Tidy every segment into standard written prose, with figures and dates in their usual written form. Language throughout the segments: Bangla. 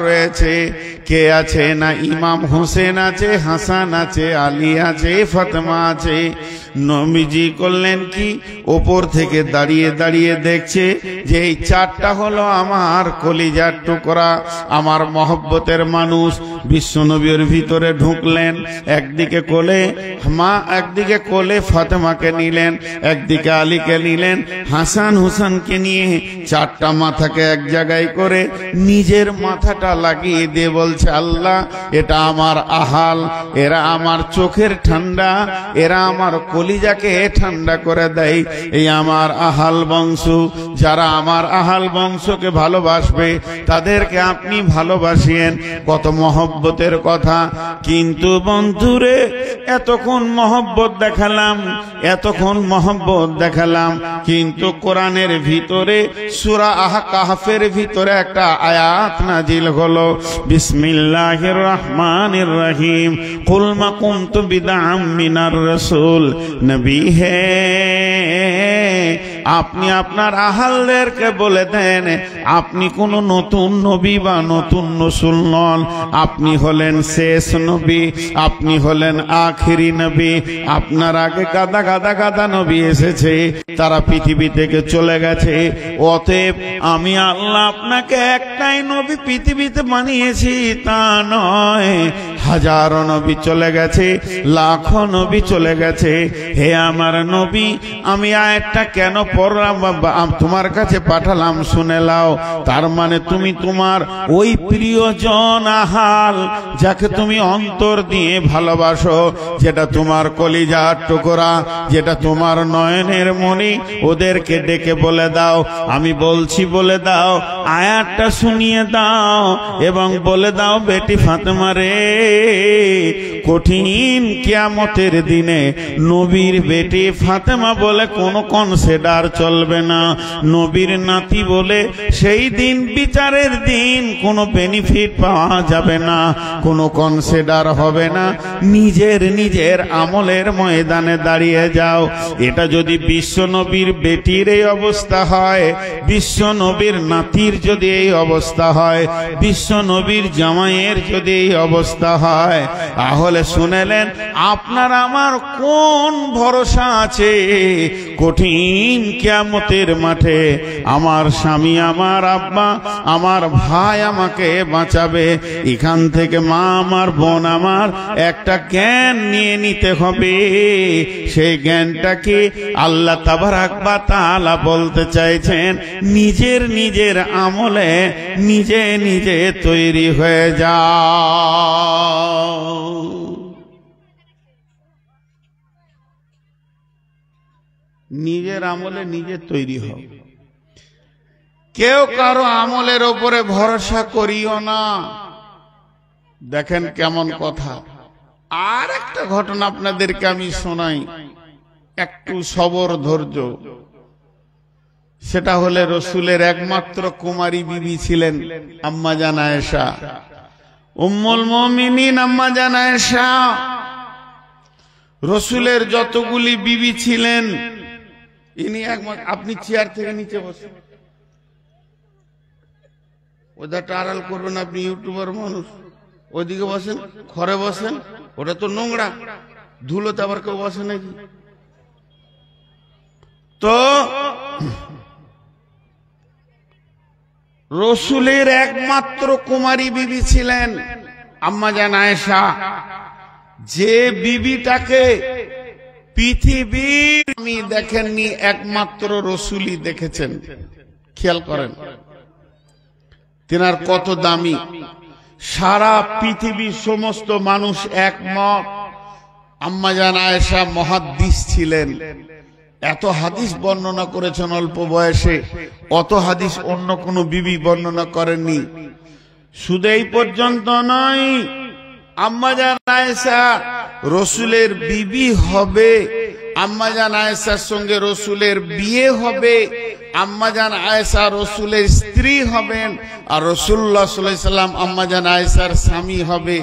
রয়েছে, কে আছে না ইমাম হোসেন আছে, হাসান আছে, আলী আছে, ফাতেমা আছে। নবীজি করলেন কি, ওপর থেকে দাঁড়িয়ে দাঁড়িয়ে দেখছে যে এই চারটা হলো আমার কলিজার টুকরা, আমার মহব্বতের মানুষ। বিশ্বনবীর ভিতরে ঢুকলেন, একদিকে কোলে মা, একদিকে কোলে ফাতেমাকে নিলেন, একদিকে আলীকে নিলেন, হাসান হুসানকে নিয়ে চারটা মাথাকে এক জায়গায় করে নিজের মাথাটা লাগিয়ে দিয়ে বলছে, আল্লাহ এটা আমার আহাল, এরা আমার চোখের ঠান্ডা, এরা আমার কলিজাকে ঠান্ডা করে দেয়। এই আমার আহাল বংশ, যারা আমার আহাল বংশকে ভালোবাসবে তাদেরকে আপনি ভালোবাসিয়েন। কত মহব্বতের কথা। কিন্তু বন্ধুরে, এতক্ষণ মহব্বত দেখালাম, এতক্ষণ মহব্বত দেখালাম, কিন্তু কোরআনের ভিতরে সূরা কাহফের ভিতরে একটা আয়াত নাজিল হলো, বিসমিল্লাহির রহমানির রহিম, কুল মা কুনতু বিদআম মিনার রাসূল। নবী হে, আপনি আপনার আহালদেরকে বলে দেন, আপনি কোন নতুন নবী বা নতুন রাসূল নন, আপনি হলেন শেষ নবী, আপনি হলেন আখিরি নবী। আপনার আগে গাদা গাদা গাদা নবী এসেছে, তারা পৃথিবী থেকে চলে গেছে। অতএব আমি আল্লাহ আপনাকে একটাই নবী পৃথিবীতে বানিয়েছি তা নয়, হাজারো নবী চলে গেছে, লাখো নবী চলে গেছে। হে আমার নবী, আমি আয়াতটা কেন পড়লাম তোমার কাছে পাঠালাম শুনে লাও। তার মানে তুমি তোমার ওই প্রিয়জন আহাল, যাকে তুমি অন্তর দিয়ে ভালোবাসো, যেটা তোমার কলিজার টুকরা, যেটা তোমার নয়নের মণি, ওদেরকে ডেকে বলে দাও, আমি বলছি বলে দাও, আয়াতটা শুনিয়ে দাও এবং বলে দাও, বেটি ফাতেমা রে, কঠিন কিয়ামতের দিনে নবীর বেটি ফাতেমা বলে কোনো কনসিডার চলবে না, নবীর নাতি বলে সেই দিন বিচারের দিন কোনো বেনিফিট পাওয়া যাবে না, কোনো কনসিডার হবে না। নিজের নিজের আমলের ময়দানে দাঁড়িয়ে যাও। এটা যদি বিশ্ব নবীর বেটির এই অবস্থা হয়, বিশ্ব নবীর নাতির যদি এই অবস্থা হয়, বিশ্ব নবীর জামাইয়ের যদি এই অবস্থা হয়, তাহলে শুনেলেন আপনার আমার কোন ভরসা আছে কঠিন কিয়ামতের মাঠে? আমার স্বামী, আমার আব্বা, আমার ভাই আমাকে বাঁচাবে। এখান থেকে মা আমার, বোন আমার, একটা জ্ঞান নিয়ে নিতে হবে। সেই জ্ঞানটাকে আল্লাহ তাবারাক ওয়া তাআলা বলতে চাইছেন, নিজের নিজের আমলে নিজে নিজে তৈরি হয়ে যাও। নিজের আমলে নিজে তৈরি হও। কেউ কারো আমলের উপরে ভরসা করিও না। দেখেন কেমন কথা। আর একটা ঘটনা আপনাদেরকে আমি শোনাই, একটু সবর ধৈর্য। সেটা হলে রসুলের একমাত্র কুমারী বিবি ছিলেন আম্মা জান আয়েশা, উম্মুল মুমিনিন আম্মা জান আয়েশা। রসুলের যতগুলি বিবি ছিলেন, ইনি একমাত্র। আপনি চেয়ার থেকে নিচে বসেন, ওটাটা আড়াল করবেন, আপনি ইউটিউবার মানুষ। ওইদিকে বসেন, ঘরে বসেন, ওটা তো নোংরা, ধুলোতে আবার কেউ বসে নাকি? তো রসুলের একমাত্র কুমারী বিবি ছিলেন আম্মা জান আয়েশা, যে বিবিটাকে পৃথিবীর আমি দেখেননি, একমাত্র রসুলই দেখেছেন। খেয়াল করেন তিনার কত দামি। সারা পৃথিবীর সমস্ত মানুষ একমত, আম্মা জান আয়েশা মুহাদ্দিস ছিলেন। এত হাদিস বর্ণনা করেছেন অল্প বয়সে, অত হাদিস অন্য কোন বিবি বর্ণনা করেননি। শুধু এই পর্যন্ত নয়, আম্মা জান আয়েশা রসুলের বিবি হবে, আম্মা জান আয়েশার সঙ্গে রসুলের বিয়ে হবে, আম্মাজান আয়েশা রসুলের স্ত্রী হবেন আর রাসূলুল্লাহ সাল্লাল্লাহু আলাইহি সাল্লাম আম্মাজান আয়েশার স্বামী হবে।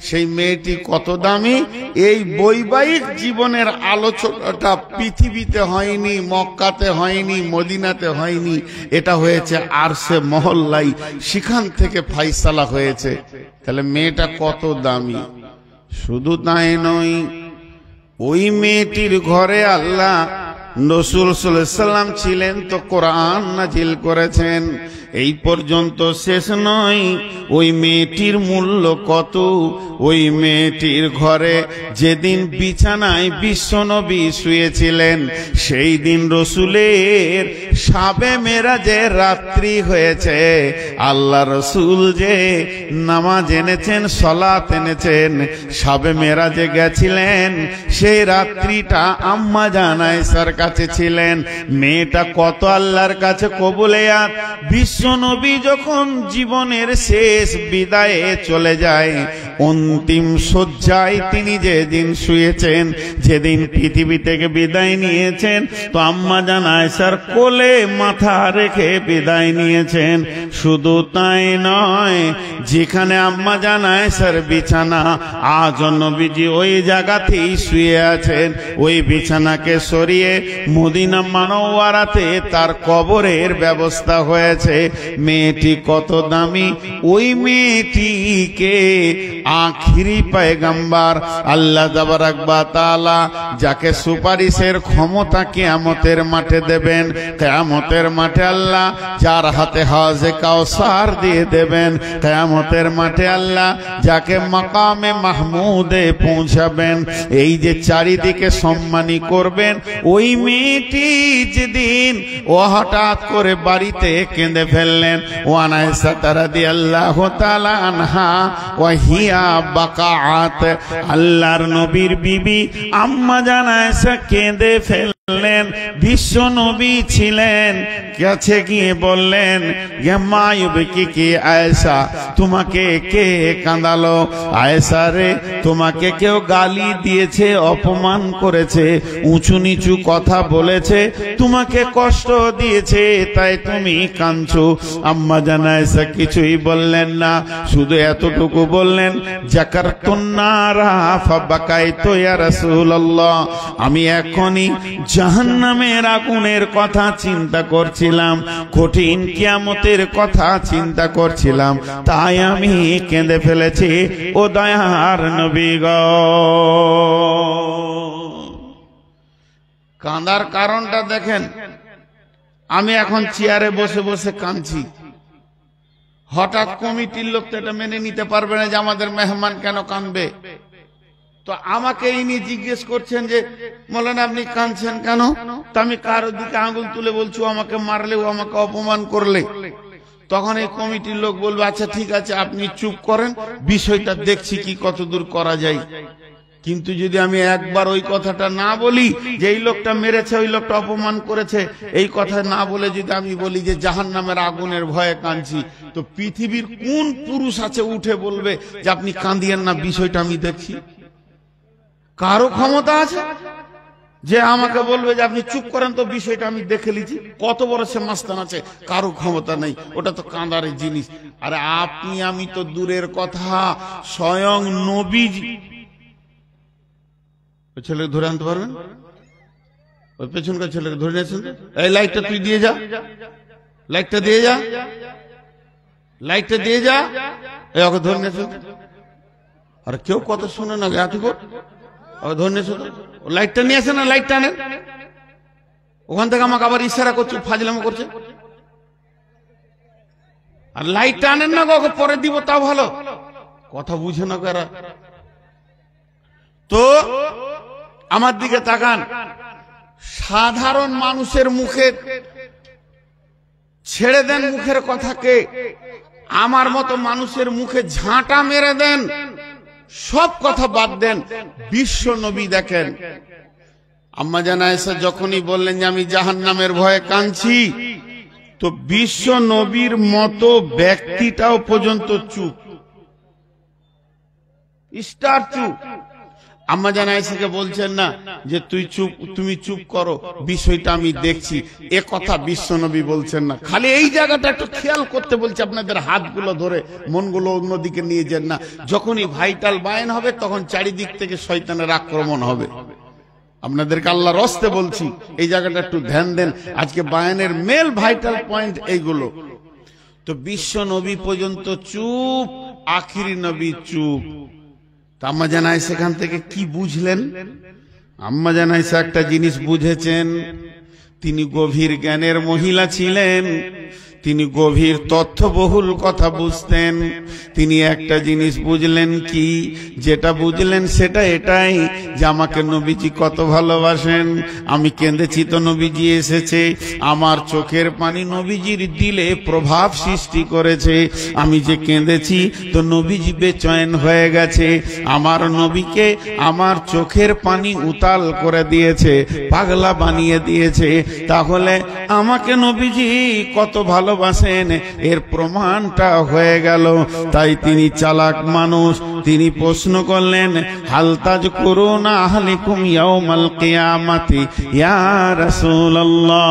সেই মেয়েটি কত দামি! এই বৈবাহিক জীবনের আলোচনাটা পৃথিবীতে হয়নি, মক্কাতে হয়নি, মদিনাতে হয়নি, এটা হয়েছে আরশে মহল্লায়, সেখান থেকে ফাইসালা হয়েছে। তাহলে মেয়েটা কত দামি! শুধু তাই নয়, ওই মেয়েটির ঘরে আল্লাহ রাসূল সাল্লাল্লাহু আলাইহি সাল্লাম ছিলেন তো কোরআন নাজিল করেছেন। এই পর্যন্ত শেষ নয়, ওই মেয়েটির মূল্য কত! ওই মেয়েটির ঘরে যেদিন বিছানায় বিশ্বনবী শুয়েছিলেন, সেই দিন রাসূলের শাবে মেরাজের রাত্রি হয়েছে। আল্লাহ রাসূল যে নামাজ এনেছেন, সালাত এনেছেন, শাবে মেরাজে গেছিলেন, সেই রাত্রিটা আম্মা জান আয়েশার কাছে ছিলেন। মেয়েটা কত আল্লাহর কাছে কবুলিয়াত! বিশ্বনবী যখন জীবনের শেষ বিদায়ে চলে যায়, অন্তিম শয্যায় তিনি যেদিন শুয়েছেন, যেদিন পৃথিবী থেকে বিদায় নিয়েছেন, তো আম্মা জান আয়েশার কোলে মাথা রেখে বিদায় নিয়েছেন। শুধু তাই নয়, যেখানে আম্মা জান আয়েশার বিছানা, আজ নবীজি ওই জায়গাতেই শুয়ে আছেন। ওই বিছানাকে সরিয়ে মদিনা মানওয়ারাতে তার কবরের ব্যবস্থা হয়েছে। মেয়েটি কত দামি! ওই মেয়েটিকে আখিরি পয়গম্বর আল্লাহ তাবারক ওয়া তাআলা যাকে সুপারিশের ক্ষমতা কিয়ামতের মাঠে দেবেন, কিয়ামতের মাঠে আল্লাহ যার হাতে হাউজে কাউসার দিয়ে দেবেন, কিয়ামতের মাঠে আল্লাহ যাকে মাকামে মাহমুদে পৌঁছাবেন, এই যে চারিদিকে সম্মানী করবেন, ওই মেয়েটি যেদিন ও হঠাৎ করে বাড়িতে কেঁদে ফেললেন, ওয়ান আয়েশা রাদিয়াল্লাহু তাআলা আনহা ওয়া হিয়া বাকাআত, আল্লাহর নবীর বিবি আম্মা জান আয়েশা কেঁদে ফেললেন। বিশ্ব নবী ছিলেন, কাছে গিয়ে বললেন, মা ইউবকি কি আয়েশা, তোমাকে কে কাঁদালো? আয়েশা রে, তোমাকে কেউ গালি দিয়েছে, অপমান করেছে, উঁচু নিচু কথা বলেছে, তোমাকে কষ্ট দিয়েছে, তাই তুমি কাঁদছো। আম্মা জান আয়েশা কিছুই বললেন না, শুধু এতটুকু বললেন, যাকারতুন নারা ফাবাকাইতু ইয়া রাসূলুল্লাহ, আমি এখনই জাহান্নামের আগুনের কথা চিন্তা করছিলাম, কঠিন কিয়ামতের কথা চিন্তা করছিলাম, তাই আমি কেঁদে ফেলেছি। ও দয়ার নবী গো! কাঁদার কারণটা দেখেন। আমি এখন চেয়ারে বসে বসে কাঁদছি, হঠাৎ কমিটির লোক তো এটা মেনে নিতে পারবে না যে আমাদের মেহমান কেন কাঁদবে। তো আমাকে ইনি জিজ্ঞেস করছেন যে মৌলানা আপনি কাঁদছেন কেন? তো আমি কারোর দিকে আঙুল তুলে বলছি, আমাকে মারলে, ও আমাকে অপমান করলে, তখন এই কমিটির লোক বলবে আচ্ছা ঠিক আছে আপনি চুপ করেন, বিষয়টা দেখছি কি কতদূর করা যায়। কিন্তু যদি আমি একবার ওই কথাটা না বলি যে এই লোকটা মেরেছে, ওই লোকটা অপমান করেছে, এই কথা না বলে যদি আমি বলি যে জাহান্নামের আগুনের ভয়ে কাঁদছি, তো পৃথিবীর কোন পুরুষ আছে উঠে বলবে যে আপনি কাঁদিয়েন না, বিষয়টা আমি দেখছি? কারো ক্ষমতা আছে যে আমাকে বলবে যে আপনি চুপ করেন, তো বিষয়টা আমি দেখে লিছি? কত বড় সে মাস্তান আছে? কারো ক্ষমতা নেই, ওটা তো কাঁদারের জিনিস। আরে আপনি আমি তো দূরের কথা, স্বয়ং নবীজি। ওই ছেলেকে ধরে আনতে পারবেন? ওই পেছনকার ছেলেকে ধরে নিয়েছেন, এই লাইটটা তুই দিয়ে যা, লাইটটা দিয়ে যা, লাইটটা দিয়ে যা, এই ওকে ধরে নিয়েছেন। আর কেউ কথা শুনে না, গাতি কর, ধরে নিয়েছেন, লাইটটা নিয়ে আসে না, লাইটটা আনেন। ওখান থেকে আমাকে আবার ইশারা করছে, ফাজলামো করছে। আর লাইটটা আনেন না, ওকে পরে দিব, তা ভালো। কথা বুঝে না কারা। তো আমার দিকে তাকান, সাধারণ মানুষের মুখে ছেড়ে দেন মুখের কথাকে, আমার মতো মানুষের মুখে ঝাঁটা মেরে দেন, সব কথা বাদ দেন। বিশ্ব নবী দেখেন, আম্মা জান আয়েশা যখনই বললেন যে আমি জাহান্নামের ভয়ে কাঁদছি, তো বিশ্ব নবীর মতো ব্যক্তিটাও পর্যন্ত চুপ, স্টার চুপ। আম্মা জান আয়েশাকে বলছেন না যে তুমি চুপ করো, বিষয়টা আমি দেখছি, এ কথা বিশ্বনবী বলছেন না। খালি এই জায়গাটা একটু খেয়াল করতে বলছে, আপনাদের হাতগুলো ধরে মনগুলো অন্যদিকে নিয়ে যান না। যখনই ভাইটাল বায়ান হবে তখন চারিদিক থেকে শয়তানের আক্রমণ হবে। আপনাদেরকে আল্লাহর রাস্তে বলছি, এই জায়গাটা একটু ধ্যান দেন। আজকে বায়ানের মেল ভাইটাল পয়েন্ট এইগুলো। তো বিশ্ব নবী পর্যন্ত চুপ, আখিরি নবী চুপ। আম্মা জান আয়েশা সেখান থেকে কি বুঝলেন? আম্মা জান আয়েশা একটা জিনিস বুঝেছেন, তিনি গভীর জ্ঞানের মহিলা ছিলেন, তিনি গভীর তথ্যবহুল কথা বুঝতেন। তিনি একটা জিনিস বুঝলেন, কি যেটা বুঝলেন সেটা এটাই যে আমাকে নবীজি কত ভালোবাসেন। আমি কেঁদেছি তো নবীজি এসেছে, আমার চোখের পানি নবীজির দিলে প্রভাব সৃষ্টি করেছে। আমি যে কেঁদেছি তো নবীজি বেচৈন হয়ে গেছে, আমার নবীকে আমার চোখের পানি উতাল করে দিয়েছে, পাগলা বানিয়ে দিয়েছে। তাহলে আমাকে নবীজি কত ভালোবাসেন এর প্রমাণটা হয়ে গেল। তাই তিনি চালাক মানুষ, তিনি প্রশ্ন করলেন, হাল তাযকুরুনা আহলিকুম ইয়াউমাল কিয়ামাতি ইয়া রাসূলুল্লাহ।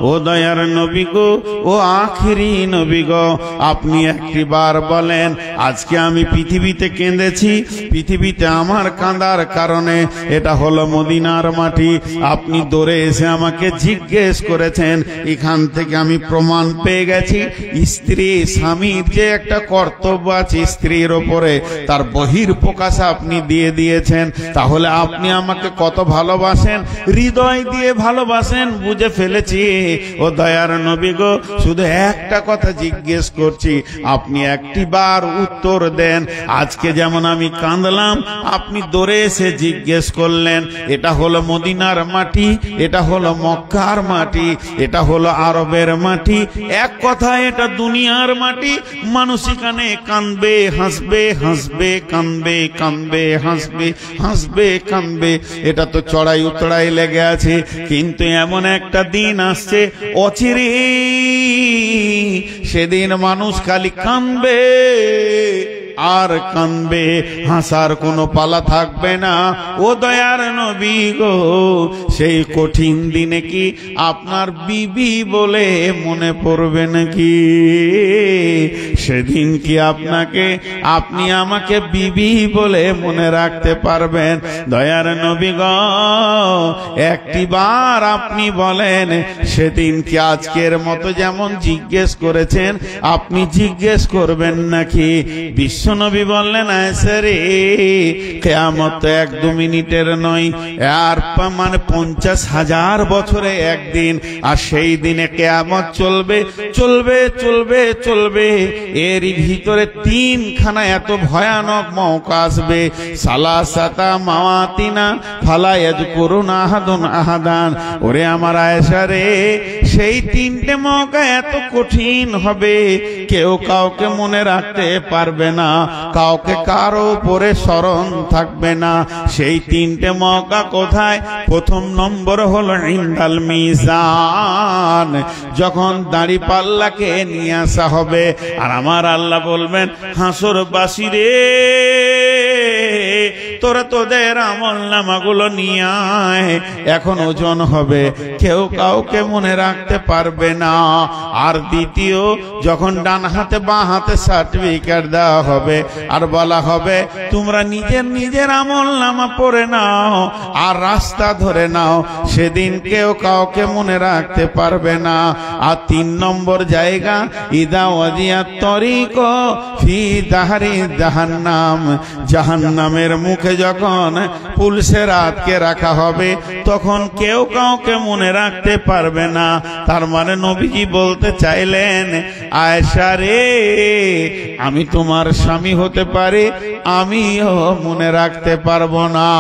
ও দয়ার নবী গো, ও আখিরি নবী গো, আপনি একটিবার বলেন, আজকে আমি পৃথিবীতে কেঁদেছি, পৃথিবীতে আমার কাঁদার কারণে এটা হলো মদিনার মাটি। আপনি দৌড়ে এসে আমাকে জিজ্ঞেস করেছেন, এখান থেকে আমি প্রমাণ পেয়ে গেছি স্ত্রী স্বামীর যে একটা কর্তব্য আছে স্ত্রীর ওপরে, তার বহির প্রকাশ আপনি দিয়ে দিয়েছেন। তাহলে আপনি আমাকে কত ভালোবাসেন, হৃদয় দিয়ে ভালোবাসেন, বুঝে ফেলেছি। ও দয়ার নবী গো, শুধু একটা কথা জিজ্ঞেস করছি, আপনি একটিবার উত্তর দেন। আজকে যেমন আমি কাঁদলাম, আপনি দৌড়ে এসে জিজ্ঞেস করলেন, এটা হলো মদিনার মাটি, এটা হলো মক্কার মাটি, এটা হলো আরবের মাটি, এক কথায় এটা দুনিয়ার মাটি। মানুষ এখানে কাঁদবে, হাসবে, হাসবে, কাঁদবে, কাঁদবে, হাসবে, হাসবে, কাঁদবে, এটা তো চড়াই উতড়াই লেগে আছে। কিন্তু এমন একটা দিন আসছে অচিরে, সেদিন মানুষ খালি কাঁদবে আর কাঁদবে, হাসার কোনো পালা থাকবে না। ও দয়ার নবী গো, সেই কঠিন দিনে কি আপনার বিবি বলে মনে পড়বে নাকি? সেদিন কি আপনি আমাকে বিবি বলে মনে রাখতে পারবেন? দয়ার নবী গো, একটিবার আপনি বলেন, সেদিন কি আজকের মতো যেমন জিজ্ঞেস করেছেন আপনি জিজ্ঞেস করবেন নাকি? বিশ্বনবী বললেন, আয়েশা রে, কিয়ামত 1-2 মিনিটের নয়, আর মানে 50,000 বছরে একদিন। আর সেই দিনে কিয়ামত চলবে, চলবে, চলবে, চলবে। এর ভিতরে 3খানা এত ভয়ানক মওকা আসবে, সালাসাতা মাওয়াতিনা ফালা ইয়াযকুরুনা আহাদুন আহাদান। ওরে আমার আয়েশা রে, সেই 3টে মওকা এত কঠিন হবে, কেউ কাউকে মনে রাখতে পারবে না, কাউকে কারো উপরে স্মরণ থাকবে না। সেই 3টে মওকা কোথায়? প্রথম নম্বর হলো ইনদাল মিজান, যখন দাড়ি পাল্লাকে নিয়ে আসা হবে, আর আমার আল্লাহ বলবেন, হাসরবাসী রে, তোরা তোদের আমল নামাগুলো নিয়ে আয়, এখন ওজন হবে, কেউ কাউকে মনে রাখতে পারবে না। আর দ্বিতীয়, যখন ডান হাতে বাঁ হাতে সার্টিফিকেট দেওয়া হবে আর বলা হবে, তোমরা নিজের নিজের আমল নামা পড়ে নাও আর রাস্তা ধরে নাও, সেদিন কেউ কাউকে মনে রাখতে পারবে না। আর 3 নম্বর জায়গা, ইদা ওয়াজিয়াত তরিক ফি দাহরি জাহান্নাম, জাহান্নামের মুখে যখন পুলিশের আটকে রাখা হবে, তখন কেউ কাউকে মনে রাখতে পারবে না। তার মানে নবীজি বলতে চাইলেন, আয়েশা রে, আমি তোমার স্বামী হতে পারি, আমিও মনে রাখতে পারবো না।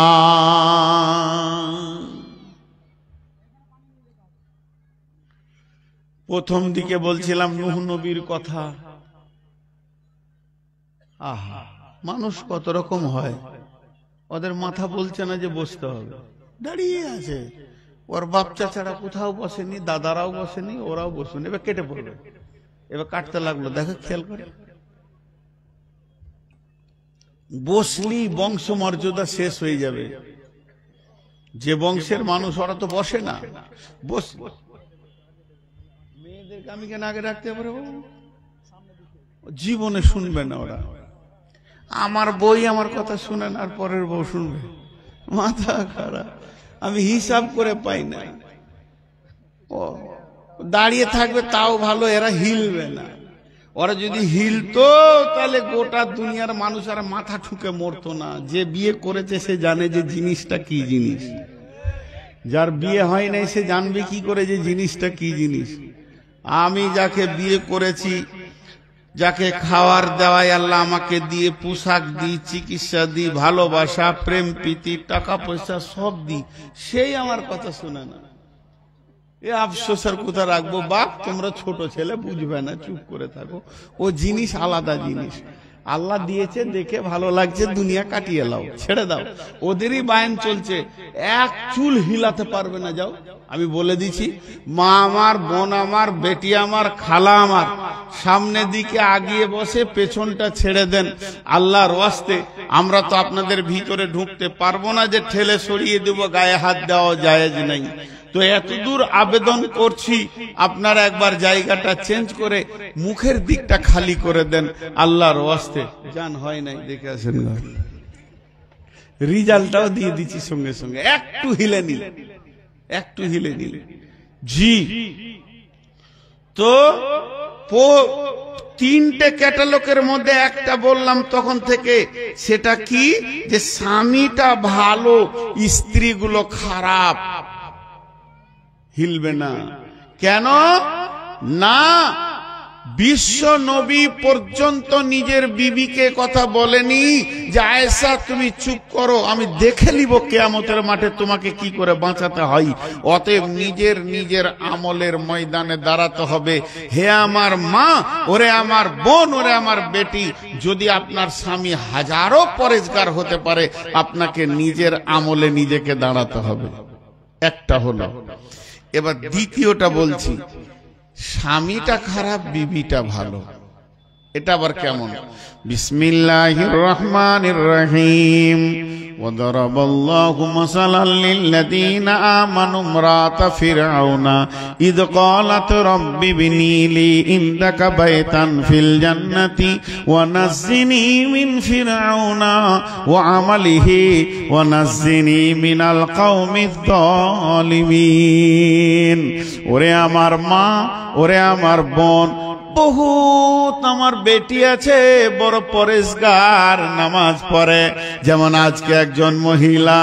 প্রথম দিকে বলছিলাম নূহ নবীর কথা। আহা, মানুষ কত রকম হয়, ওদের মাথা বলছে না যে বসতে হবে, দাঁড়িয়ে আছে। ওর বাচ্চা ছাড়া কোথাও বসেনি, দাদারাও বসেনি, ওরাও বসেনি, এবার কেটে পড়বে, এবার কাটতে লাগলো, দেখো খেয়াল করে। বসলি বংশমর্যাদা শেষ হয়ে যাবে। যে বংশের মানুষ ওরা তো বসে না, বস মেয়েদেরকে আমি কেন আগে রাখতে পারবো? জীবনে শুনবে না ওরা। আমার বই আমার কথা শুনে না, আর পরের বউ শুনবে, মাথা খারাপ। আমি হিসাব করে পাই না। ও দাঁড়িয়ে থাকবে তাও ভালো, এরা হিলবে না। ওরা যদি হিলতো তাহলে গোটা দুনিয়ার মানুষ আর মাথা ঠুকে মরতো না। যে বিয়ে করেছে সে জানে যে জিনিসটা কি জিনিস, যার বিয়ে হয় নাই সে জানবে কি করে যে জিনিসটা কি জিনিস। আমি যাকে বিয়ে করেছি, যাকে খাওয়ার দেওয়ায় আল্লাহ আমাকে দিয়ে, পোশাক দিই, চিকিৎসা দিই, ভালোবাসা, প্রেম প্রীতি, টাকা পয়সা সব দিই, সেই আমার কথা শুনে না। এ আফসোসের কথা রাখবো, বাপ তোমরা ছোট ছেলে বুঝবে না, চুপ করে থাকো। ও জিনিস আলাদা জিনিস, আল্লাহ দিয়েছে দেখে ভালো লাগছে, দুনিয়া কাটিয়ে লাও, ছেড়ে দাও। ওদেরই বায়ন চলছে, এক চুল হিলাতে পারবে না। যাও, আমি বলে দিছি, মা আমার, বোন আমার, বেটি আমার, খালা আমার, সামনের দিকে আগিয়ে বসে, পেছনটা ছেড়ে দেন। আল্লাহর ওয়াস্তে আমরা তো আপনাদের ভিতরে ঢুকতে পারবো না যে ঠেলে সরিয়ে দেব, গায়ে হাত দেওয়া জায়েজ নাই। তো এতদূর আবেদন করছি, আপনারা একবার জায়গাটা চেঞ্জ করে মুখের দিকটা খালি করে দেন আল্লাহর ওয়াস্তে। জান হয় নাই, দেখে আসেন, রিজাল্টটাও দিয়ে দিচ্ছি সঙ্গে সঙ্গে। একটু হিলে নিলে, একটু হিলে নিলে জি। তো তিনটে ক্যাটালগের মধ্যে একটা বললাম তখন থেকে, সেটা কি? যে স্বামীটা ভালো, স্ত্রীগুলো খারাপ। হিলবে না কেন? না, বিশ্ব নবী পর্যন্ত নিজের বিবিকে কথা বলেনি যে আয়েশা তুমি চুপ করো, আমি দেখে নিব কিয়ামতের মাঠে তোমাকে কি করে বাঁচাতে হয়। অতএব নিজের আমলের ময়দানে দাঁড়াতে হবে। হে আমার মা, ওরে আমার বোন, ওরে আমার বেটি, যদি আপনার স্বামী হাজারো পরেজগার হতে পারে, আপনাকে নিজের আমলে নিজেকে দাঁড়াতে হবে। একটা হলো। এবার দ্বিতীয়টা বলছি, স্বামীটা খারাপ, বিবিটা ভালো। এটা আবার কেমন? বিসমিল্লাহির রহমানির রহিম। وضرب الله مثلا للذين آمنوا امرأة فرعون إذ قالت رب ابن لي عندك بيتا في الجنة ونجني من فرعون وعمله ونجني من القوم الظالمين। ওরে আমার মা, ওরে আমার বোন, বহুত আমার বেটি আছে বড় পরেশগার, নামাজ পড়ে। যেমন আজকে একজন মহিলা,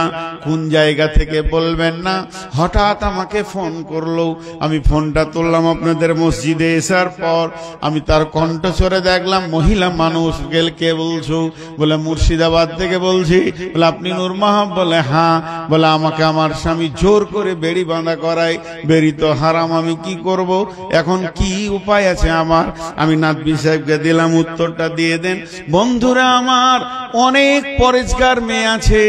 কোন জায়গা থেকে বলবেন না, হঠাৎ আমাকে ফোন করলো। আমি ফোনটা তুললাম আপনাদের মসজিদে এসার পর। আমি তার কণ্ঠস্বরে দেখলাম মহিলা মানুষ। কে বলছো? বলে মুর্শিদাবাদ থেকে বলছি। বলে আপনি নূর মাহব? বলে হ্যাঁ। বলে আমাকে আমার স্বামী জোর করে বেড়ি বাঁধা করায়। বেড়ি তো হারাম, আমি কি করব? এখন কি উপায় আছে আমার? আমি নাদবি সাহেবকে দিলাম, উত্তরটা দিয়ে দেন। বন্ধুরা আমার, অনেক পরেজগার মেয়ে আছে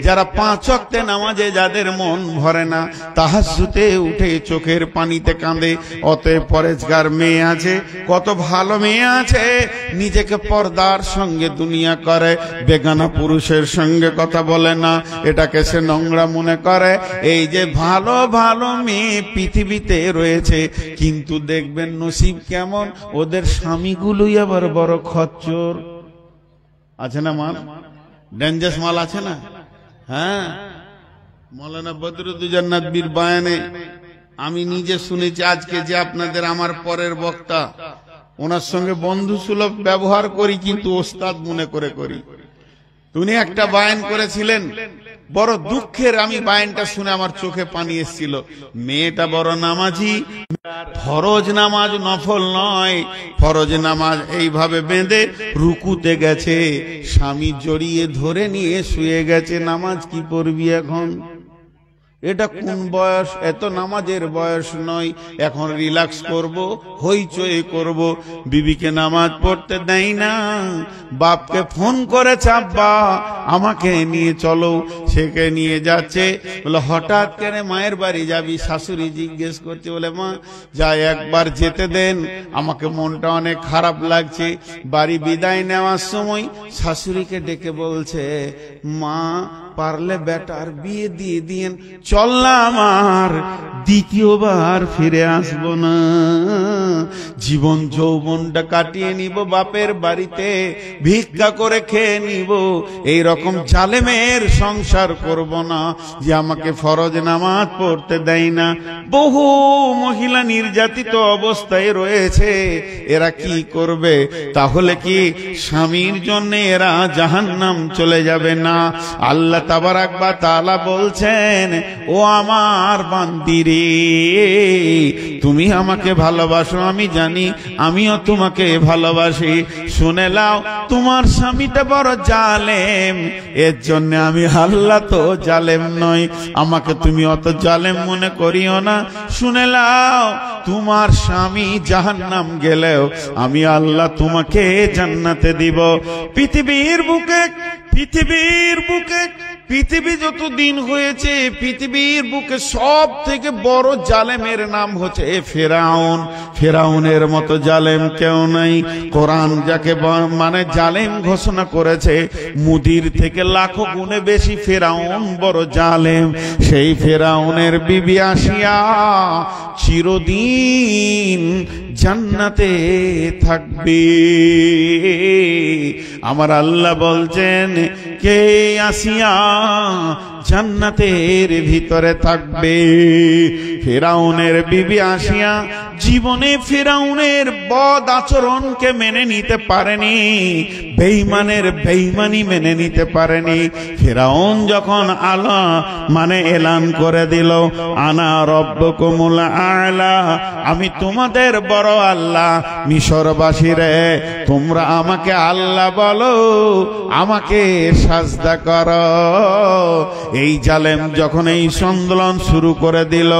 যারা 5 ওয়াক্তে নামাজে যাদের মন ভরে না, তাহাজ্জুদে উঠে চোখের পানিতে কাঁদে। অতএব পরেজগার মেয়ে আছে, কত ভালো মেয়ে আছে, নিজেকে পর্দার সঙ্গে দুনিয়া করে, বেগানা পুরুষের সঙ্গে কথা বলে না, এটাকে সে নোংরা মনে করে। এই যে ভালো ভালো মেয়ে পৃথিবীতে রয়েছে, কিন্তু দেখবেন নসিব কেমন, ওদের স্বামীগুলোই আবার বড় খচ্চর। আছে না মাল, ডেঞ্জাস মাল আছে না? হ্যাঁ, মৌলানা বদরুদ্দোজা নদভীর বয়ানে আমি নিজে শুনেছি। আজকে যে আপনাদের আমার পরের বক্তা, ওনার সঙ্গে বন্ধু সুলভ ব্যবহার করি, কিন্তু ওস্তাদ মনে করে করি। উনি একটা বায়ান করেছিলেন, বড় দুঃখের। আমি বায়ানটা শুনে আমার চোখে পানি এসেছিল। মেয়েটা বড় নামাজি, ফরজ নামাজ নফল নয়, ফরজ নামাজ এইভাবে বেঁধে রুকুতে গেছে, স্বামী জড়িয়ে ধরে নিয়ে শুয়ে গেছে। নামাজ কি পড়বি এখন? এটা কোন বয়স? এত নামাজের বয়স নয়। এখন রিল্যাক্স করব, হইচই করব। বিবিকে নামাজ পড়তে দেয় না, বাপকে ফোন করেছে, আব্বা আমাকে নিয়ে চলো। সেকে নিয়ে যাচ্ছে। বলে হঠাৎ কেন মায়ের বাড়ি যাবি? শাশুড়ি জিজ্ঞেস করছে। বলে মা যাই, একবার যেতে দেন, আমাকে মনটা অনেক খারাপ লাগছে। বাড়ি বিদায় নেওয়ার সময় শাশুড়িকে ডেকে বলছে, মা পারলে বেটার বিয়ে দিয়ে দিয়েন, চল না আমার দ্বিতীয়বার ফিরে আসবো না, জীবন যৌবনটা কাটিয়ে নিব বাপের বাড়িতে, ভিক্ষা করে খেয়ে নিব। এই রকম জালেমের সংসার করব না যে আমাকে ফরজ নামাজ পড়তে দেয় না। বহু মহিলা নির্যাতিত অবস্থায় রয়েছে, এরা কি করবে? তাহলে কি স্বামীর জন্য এরা জাহান্নাম চলে যাবে না? আল্লাহ তাবারাক ওয়া তাআলা বলছেন, ও আমার বান্দিরে, তুমি আমাকে ভালোবাসো, আমি জানি, আমিও তোমাকে ভালোবাসি। শুনে নাও, তোমার স্বামীটা বড় জালেম, এর জন্য আমি আল্লাহ তো জালেম নই, আমাকে তুমি অত জালেম মনে করিও না। শুনে নাও, তোমার স্বামী জাহান্নাম গেলেও আমি আল্লাহ তোমাকে জান্নাতে দিব। পৃথিবীর বুকে পৃথিবী যত দিন হয়েছে, পৃথিবীর বুকে সব থেকে বড় জালেমের নাম হচ্ছে ফেরাউন। ফেরাউনের মতো জালেম কেউ নাই। কোরআন যাকে মানে জালেম ঘোষণা করেছে, মুদির থেকে লাখো গুণে বেশি ফেরাউন বড় জালেম। সেই ফেরাউনের বিবি আসিয়া চিরদিন জান্নাতে থাকবে। আমার আল্লাহ বলছেন, কে আসিয়া জান্নাতের ভিতরে থাকবে? ফেরাউনের বিবি আসিয়া জীবনে ফেরাউনের বদ আচরণকে মেনে নিতে পারেনি, বেঈমানের বেঈমানি মেনে নিতে পারেনি। ফেরাউন যখন মানে এলান করে দিল, আনা রব্বুকুমুল আ'লা, আমি তোমাদের বড় আল্লাহ। মিশরবাসীরে, তোমরা আমাকে আল্লাহ বলো, আমাকে সাজদা করো। এই জালেম যখন এই আন্দোলন শুরু করে দিল,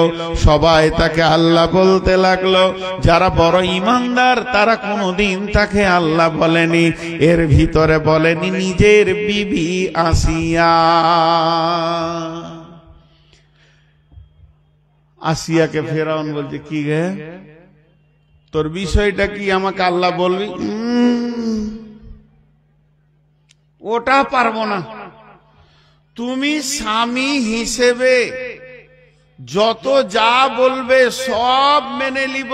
সবাই তাকে আল্লাহ বলতে লাগলো। যারা বড় ঈমানদার তারা কোনোদিন তাকে আল্লাহ বলেনি। এর ভিতরে বলেনি নিজের বিবি আসিয়া। আসিয়াকে ফেরাউন বলছে, কি গে, তোর বিষয়টা কি, আমাকে আল্লাহ বলবি? ওটা পারবো না। তুমি স্বামী হিসেবে যত যা বলবে সব মেনে নিব,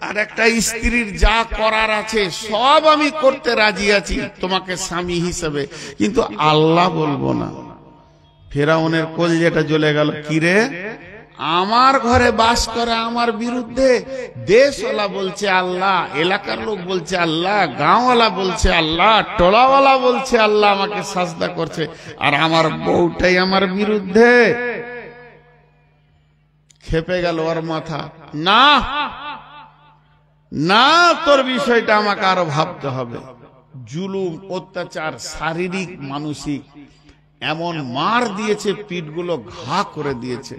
আর একটা স্ত্রীর যা করার আছে সব আমি করতে রাজি আছি তোমাকে স্বামী হিসেবে, কিন্তু আল্লাহ বলবো না। ফেরাউনের কলজেটা জ্বলে গেল। কিরে, আমার ঘরে বাস করে আমার বিরুদ্ধে দেশওয়ালা বলছে আল্লাহ, এলাকার লোক বলছে আল্লাহ, গাঁওয়ালা বলছে আল্লাহ, টোলাওয়ালা বলছে আল্লাহ, আমাকে সাজদা করছে, আর আমার বউটাই আমার বিরুদ্ধে। খেপে গেল ওর মাথা। না না, তোর বিষয়টা আমাকে আরো ভাবতে হবে। জুলুম, অত্যাচার, শারীরিক মানসিক এমন মার দিয়েছে, পিঠগুলো ঘা করে দিয়েছে।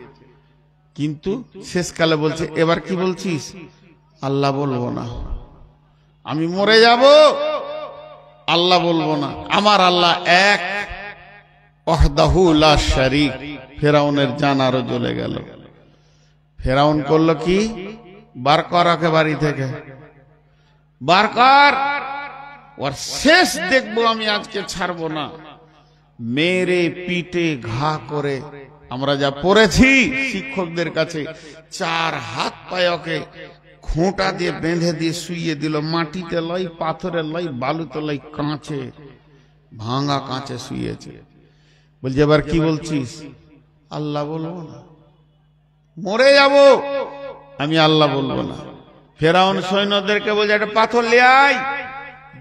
কিন্তু শেষকালে বলছে, এবার কি বলছিস? আল্লাহ বলবো না, আমি মরে যাব, আল্লাহ বলবো না, আমার আল্লাহ এক, ওয়াহদাহু লা শারীক। ফেরাউনের জান আরো জ্বলে গেল। ফেরাউন করলো কি? বার কর ওকে বাড়ি থেকে, বার কর, ওর শেষ দেখবো আমি, আজকে ছাড়বো না। মেরে পিটে ঘা করে, আমরা যা পড়েছি শিক্ষকদের কাছে, 4 হাত পায়ে ওকে খোঁটা দিয়ে বেঁধে দিয়ে শুইয়ে দিল। মাটিতে লয়, পাথরে লয়, বালুতে লয়, কাঁচে, ভাঙা কাঁচে শুয়েছে। বলছে, এবার কি বলছিস? আল্লাহ বলবো না, মরে যাব, আমি আল্লাহ বলবো না। ফেরাউন সৈন্যদেরকে বলছে, একটা পাথর নিয়ে আয়।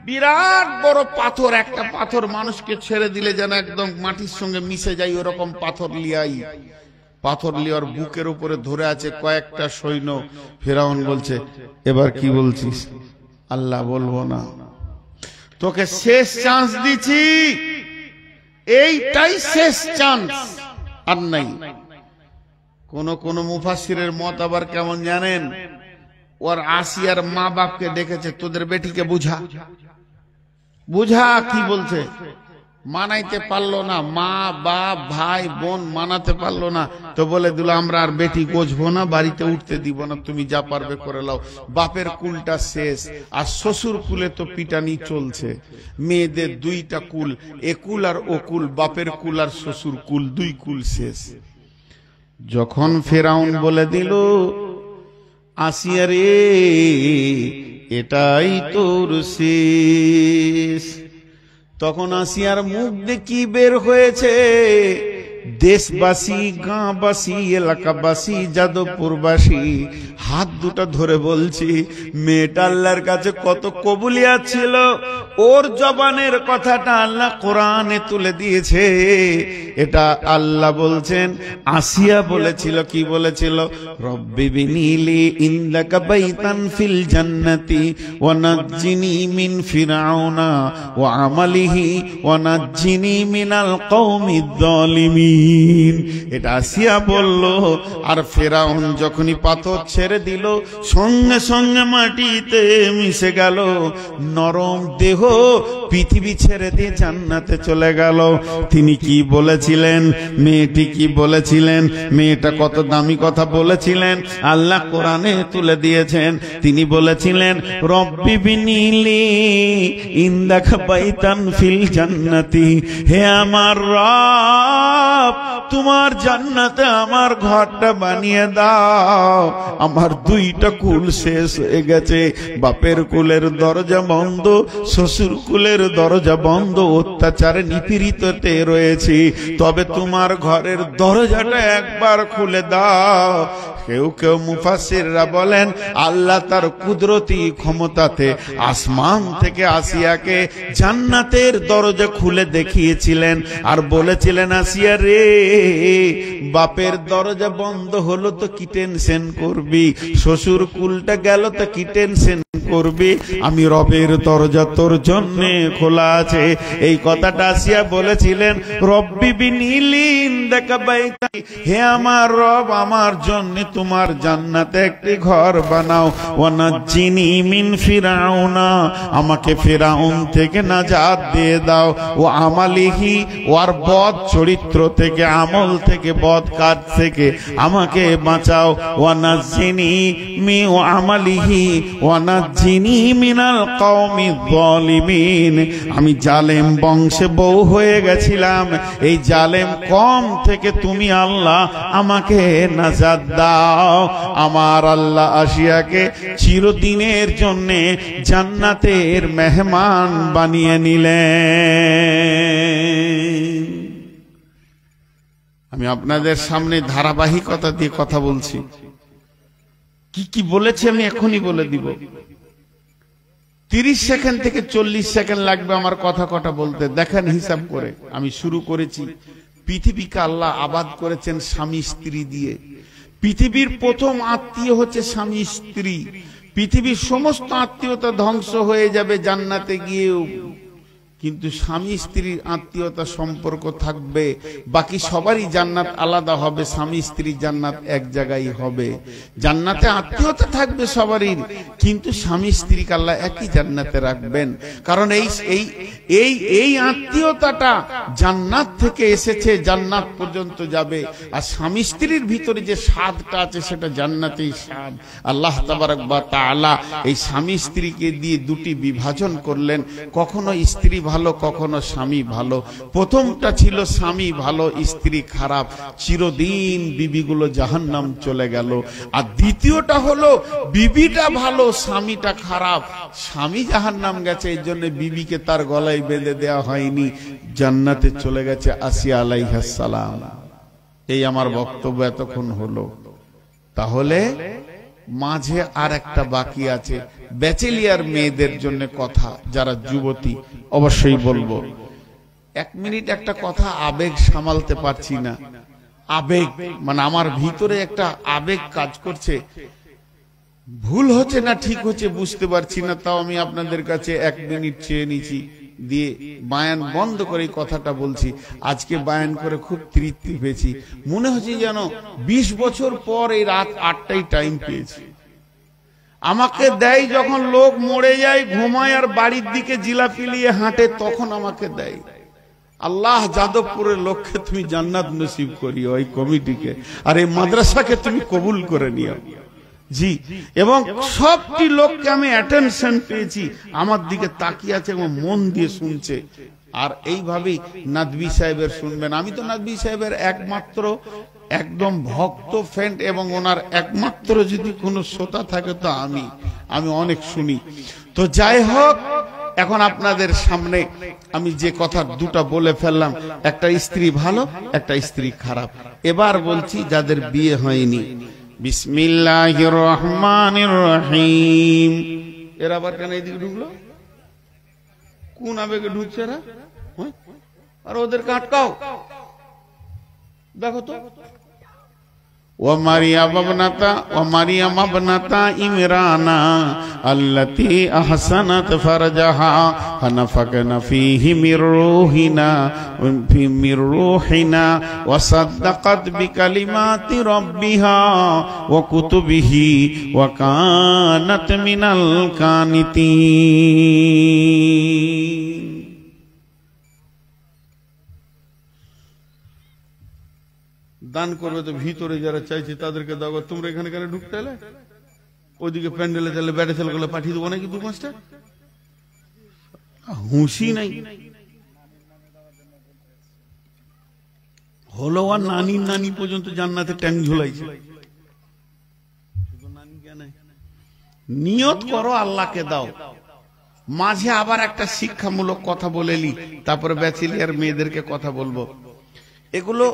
বিরাট বড় পাথর, একটা পাথর মানুষকে ছেড়ে দিলে যেন একদম মাটির সঙ্গে মিশে যায়, ওরকম পাথর লিয়াই। পাথর লিয়ার বুকের উপরে ধরে আছে কয়েকটা সৈন্য। ফেরাউন বলছে, এবার কি বলছিস? আল্লাহ বলবো না, তোকে শেষ চান্স দিছি, এইটাই শেষ চান্স, আর নাই। কোন মুফাসসিরের মত আবার কেমন জানেন, ওর আসিয়ার মা বাপকে ডেকেছে, তোদের বেটিকে বুঝা বুঝা, কি বলছে, মানাইতে পারলো না, মা বাপ ভাই বোন মানাতে পারলো না, তো বলে দিল আমরা আর বেটি গোছবো না, বাড়িতে উঠতে দিব না, তুমি যা পারবে করে লাও। বাপের কুলটা শেষ, আর শ্বশুর কুলে তো পিটানি চলছে। মেয়েদের দুইটা কুল, এ কুল আর ও কুল, বাপের কুল আর শ্বশুর কুল, দুই কুল শেষ। যখন ফেরাউন বলে দিল আসিয়া রে এটাই তোর শেষ, তখন আসিয়ার মুখ দিয়ে কি বের হয়েছে, দেশবাসী গাঁবাসী এলাকাবাসী যাদবপুরবাসী হাত দুটো ধরে বলছি, মেয়েটা আল্লাহর কাছে কত কবুলিয়াত ছিল, ওর জবানের কথাটা আল্লাহ কোরআনে তুলে দিয়েছে। এটা আল্লাহ বলছেন, আসিয়া বলেছিল, কি বলেছিল, রব্বি বিনিলি ইনদাকা বাইতান ফিল জান্নাতি ওয়া নাজ্জিনি মিন ফিরআউনা ওয়া আমালিহি ওয়া নাজ্জিনি মিনাল কওমিদ যালিমিন। এটা আসিয়া বলল, আর ফেরাউন যখনই পাথর ছেড়ে দিল সঙ্গে সঙ্গে মাটিতে মিশে গেল, নরম দেহ পৃথিবী ছেড়ে দিয়ে জান্নাতে চলে গেল। তিনি কি বলেছিলেন, মেয়েটি কি বলেছিলেন, মেয়েটা কত দামি কথা বলেছিলেন, আল্লাহ কোরআনে তুলে দিয়েছেন। তিনি বলেছিলেন, রব্বি বিনিলি ইনদাকা বাইতান ফিল জান্নাতি, হে আমার রব তোমার জান্নাতে আমার ঘরটা বানিয়ে দাও। আমার দুইটা কুল শেষ হয়ে গেছে, বাপের কুলের দরজা বন্ধ, শ্বশুর কুলের দরজা বন্ধ, অত্যাচারে নিপীড়িততে রয়েছি, তবে তোমার ঘরের দরজাটা একবার খুলে দাও। কেউ কেউ মুফাসসিররা বলেন আল্লাহ তার কুদরতি ক্ষমতাতে আসমান থেকে আসিয়াকে জান্নাতের দরজা খুলে দেখিয়েছিলেন, আর বলেছিলেন, আসিয়া রে বাপের দরজা বন্ধ হলো তো কি টেনশন করবি, শ্বশুর কুলটা গেল তো কি টেনশন করবি, আমি রবের দরজা তোর জন্য খোলা আছে। এই কথাটা আসিয়া বলেছিলেন, রব্বি বিনিলি ইনদাকা বাইতান, হে আমার রব আমার জন্য তোমার জান্নাতে একটি ঘর বানাও, ওয়া নাজ্জিনি মিন ফিরআউনা, আমাকে ফিরআউন থেকে নাজাত দিয়ে দাও, ও আমালিহি, ওর বদ চরিত্র থেকে, আমল থেকে, বদ কাজ থেকে আমাকে বাঁচাও, ওয়া নাজ্জিনি মি ওয়া আমালিহি ওয়া নাজ্জিনি মিনাল কওমিজ যালিমিন। আমি জালেম বংশে বউ হয়ে গেছিলাম, এই জালেম কম থেকে তুমি আল্লাহ আমাকে নাজাত দাও। আমার আল্লাহ আসিয়াকে চিরদিনের জন্য জান্নাতের মেহমান বানিয়ে নিলেন। আমি আপনাদের সামনে ধারাবাহিকতা দিয়ে কথা বলছি, কি কি বলেছি আমি এখনই বলে দিব। 30 সেকেন্ড থেকে 40 সেকেন্ড লাগবে আমার কথা কটা বলতে, দেখেন হিসাব করে। আমি শুরু করেছি, পৃথিবীকে আল্লাহ আবাদ করেছেন স্বামী স্ত্রী দিয়ে। পৃথিবীর প্রথম আত্মীয় হচ্ছে স্বামী স্ত্রী। পৃথিবীর সমস্ত আত্মীয়তা ধ্বংস হয়ে যাবে জান্নাতে গিয়েও, কিন্তু স্বামী স্ত্রীর আত্মীয়তা সম্পর্ক থাকবে। বাকি সবারই জান্নাত আলাদা হবে, স্বামী স্ত্রীর জান্নাত এক জায়গায় হবে। জান্নাতে আত্মীয়তা থাকবে সবারই, কিন্তু স্বামী স্ত্রীকে আল্লাহ একই জান্নাতে রাখবেন। কারণ এই আত্মীয়তাটা জান্নাত থেকে এসেছে, জান্নাত পর্যন্ত যাবে। আর স্বামী স্ত্রীর ভিতরে যে স্বাদটা আছে সেটা জান্নাতেই স্বাদ। আল্লাহ তাবারক ওয়া তাআলা এই স্বামী স্ত্রীকে দিয়ে দুটি বিভাজন করলেন, কখনো স্ত্রী ভালো, কখনো স্বামী ভালো। প্রথমটা ছিল স্বামী ভালো স্ত্রী খারাপ, চিরদিন বিবিগুলো জাহান্নাম চলে গেল। আর দ্বিতীয়টা হলো বিবিটা ভালো স্বামীটা খারাপ, স্বামী জাহান্নাম গেছে, এই জন্য বিবিকে তার গলায় বেঁধে দেওয়া হয়নি, জান্নাতে চলে গেছে আসিয়া আলাইহিস সালাম। এই আমার বক্তব্য এতক্ষণ হলো। তাহলে মাঝে আর একটা বাকি আছে, ব্যাচেলিয়ার মেয়েদের জন্য কথা, যারা যুবতী, অবশ্যই বলবো। 1 মিনিট একটা কথা, আবেগ সামালতে পারছি না। আবেগ মানে আমার ভিতরে একটা আবেগ কাজ করছে, ভুল হচ্ছে না ঠিক হচ্ছে বুঝতে পারছি না, তাও আমি আপনাদের কাছে 1 মিনিট চেয়ে নিছি। দিয়ে বায়ান বন্ধ করে কথাটা বলছি। আজকে বায়ান করে খুব তৃপ্তি পেয়েছি, মনে হচ্ছে যেন 20 বছর পর এই রাত 8টায় টাইম পেয়েছি। আমাকে দেয় যখন লোক মরে যায়, ঘুমায় আর বাড়ির দিকে জিলাপি নিয়ে হাঁটে, তখন আমাকে দেয়। আল্লাহ যাদবপুরের লোককে তুমি জান্নাত নসিব করিও, ওই কমিটিকে আর এই মাদ্রাসাকে তুমি কবুল করে নিও। জি, এবং সবটি লোককে আমি অ্যাটেনশন পেয়েছি, আমার দিকে তাকিয়ে আছে এবং মন দিয়ে শুনছে। আর এইভাবেই নাদবি সাহেবের শুনবেন। আমি তো নাদবি সাহেবের একমাত্র একদম ভক্ত ফ্রেন্ড, এবং ওনার একমাত্র যদি কোনো শ্রোতা থাকে তো আমি অনেক শুনি। তো যাই হোক, এখন আপনাদের সামনে আমি যে কথা দুটা বলে ফেললাম, একটা স্ত্রী ভালো, একটা স্ত্রী খারাপ। এবার বলছি যাদের বিয়ে হয়নি। বিসমিল্লাহির রহমানির রহিম। এরা আবার কেন এইদিকে ঢুকলো? কোন আবেগে ঢুকছে এরা? আর ওদেরকে আটকাও, দেখো তো। ومريم ابنة عمران التي أحسنت فرجها فنفخنا فيه من روحنا وصدقت بكلمات ربها وكتبه وكانت من القانتين। দান করবে তো ভিতরে যারা চাইছে তাদেরকে দাও, তোমরা এখানে কেন ঢুকতে এলে? ওইদিকে প্যান্ডেলে চাইলে ব্যাটে ছেলেগুলো পাঠিয়ে দেবো নাকি 2-5টা? হুঁশি নাই হলো। আর নানি পর্যন্ত জান্নাতে ট্যাং ঝুলাইছে। নিয়ত করো আল্লাহকে দাও। মাঝে আবার একটা শিক্ষামূলক কথা বলেলি, তারপরে ব্যাচেলিয়ার মেয়েদেরকে কথা বলবো। এগুলো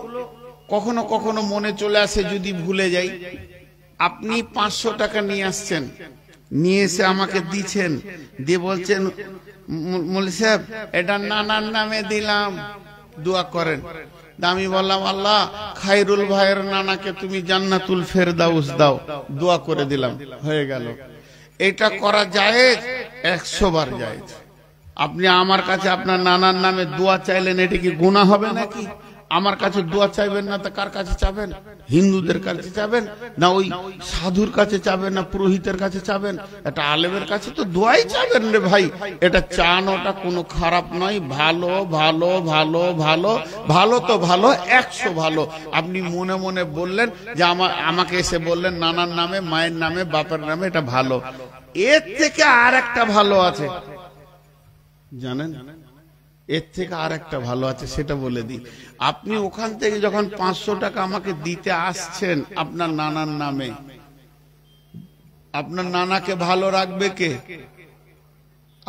কখনো কখনো মনে চলে আসে, যদি ভুলে যাই। আপনি 500 টাকা নিয়ে আসছেন, নিয়ে এসে আমাকে দিচ্ছেন, দিয়ে বলছেন মৌলভী সাহেব এটা নানার নামে দিলাম, দোয়া করেন। আমি বললাম আল্লাহ খায়রুল ভাইয়ের নানাকে তুমি জান্নাতুল ফেরদাউস দাও, দোয়া করে দিলাম, হয়ে গেল। এটা করা জায়েজ, 100 বার জায়েজ। আপনি আমার কাছে আপনার নানার নামে দোয়া চাইলেন, এটা কি গুনাহ হবে নাকি? আমার কাছে দোয়া চাইবেন না তো কার কাছে চাবেন? হিন্দুদের কাছে চাবেন না ওই সাধুর কাছে চাবেন না পুরোহিতের কাছে চাবেন? এটা আলেমের কাছে তো দোয়াই চাবেন রে ভাই। এটা চান, ওটা কোনো খারাপ নয়। ভালো ভালো ভালো ভালো ভালো তো ভালো, 100 ভালো। আপনি মনে মনে বললেন যে আমাকে এসে বললেন নানার নামে, মায়ের নামে, বাপের নামে, এটা ভালো। এর থেকে আর একটা ভালো আছে জানেন? এর থেকে আর একটা ভালো আছে, সেটা বলে দিই। আপনি ওখান থেকে যখন 500 টাকা আমাকে দিতে আসছেন আপনার নানার নামে, আপনার নানাকে ভালো রাখবে কে?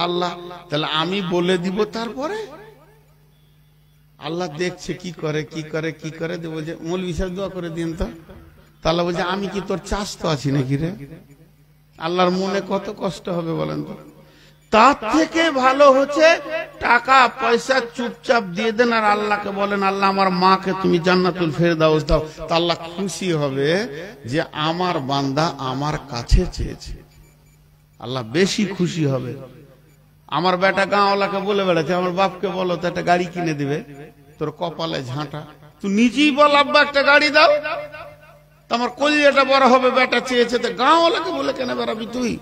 আল্লাহ। তাহলে আমি বলে দিব, তারপরে আল্লাহ দেখছে কি করে কি করে কি করে। বলছে মৌলভী সাহেব দোয়া করে দিন তো। তাহলে বলছে আমি কি তোর চাষ তো আছি নাকি রে? আল্লাহর মনে কত কষ্ট হবে বলেন তো। তার থেকে ভালো হচ্ছে টাকা পয়সা চুপচাপ দিয়ে দেন, আর আল্লাহকে বলেন আল্লাহ আমার মাকে তুমি জান্নাতুল ফেরদাউস দাও। তা আল্লাহ খুশি হবে যে আমার বান্দা আমার কাছে চেয়েছে। আল্লাহ বেশি খুশি হবে। আমার বেটা গাঁওয়ালাকে বলে বেড়াচ্ছে আমার বাপকে বলো তো একটা গাড়ি কিনে দিবে, তোর কপালে ঝাঁটা। তুই নিজেই বল আব্বা একটা গাড়ি দাও, তোমার কলিজাটা বড় হবে। বেটা চেয়েছে তো গাঁওয়ালাকে বলে কেন বেড়াবি তুই?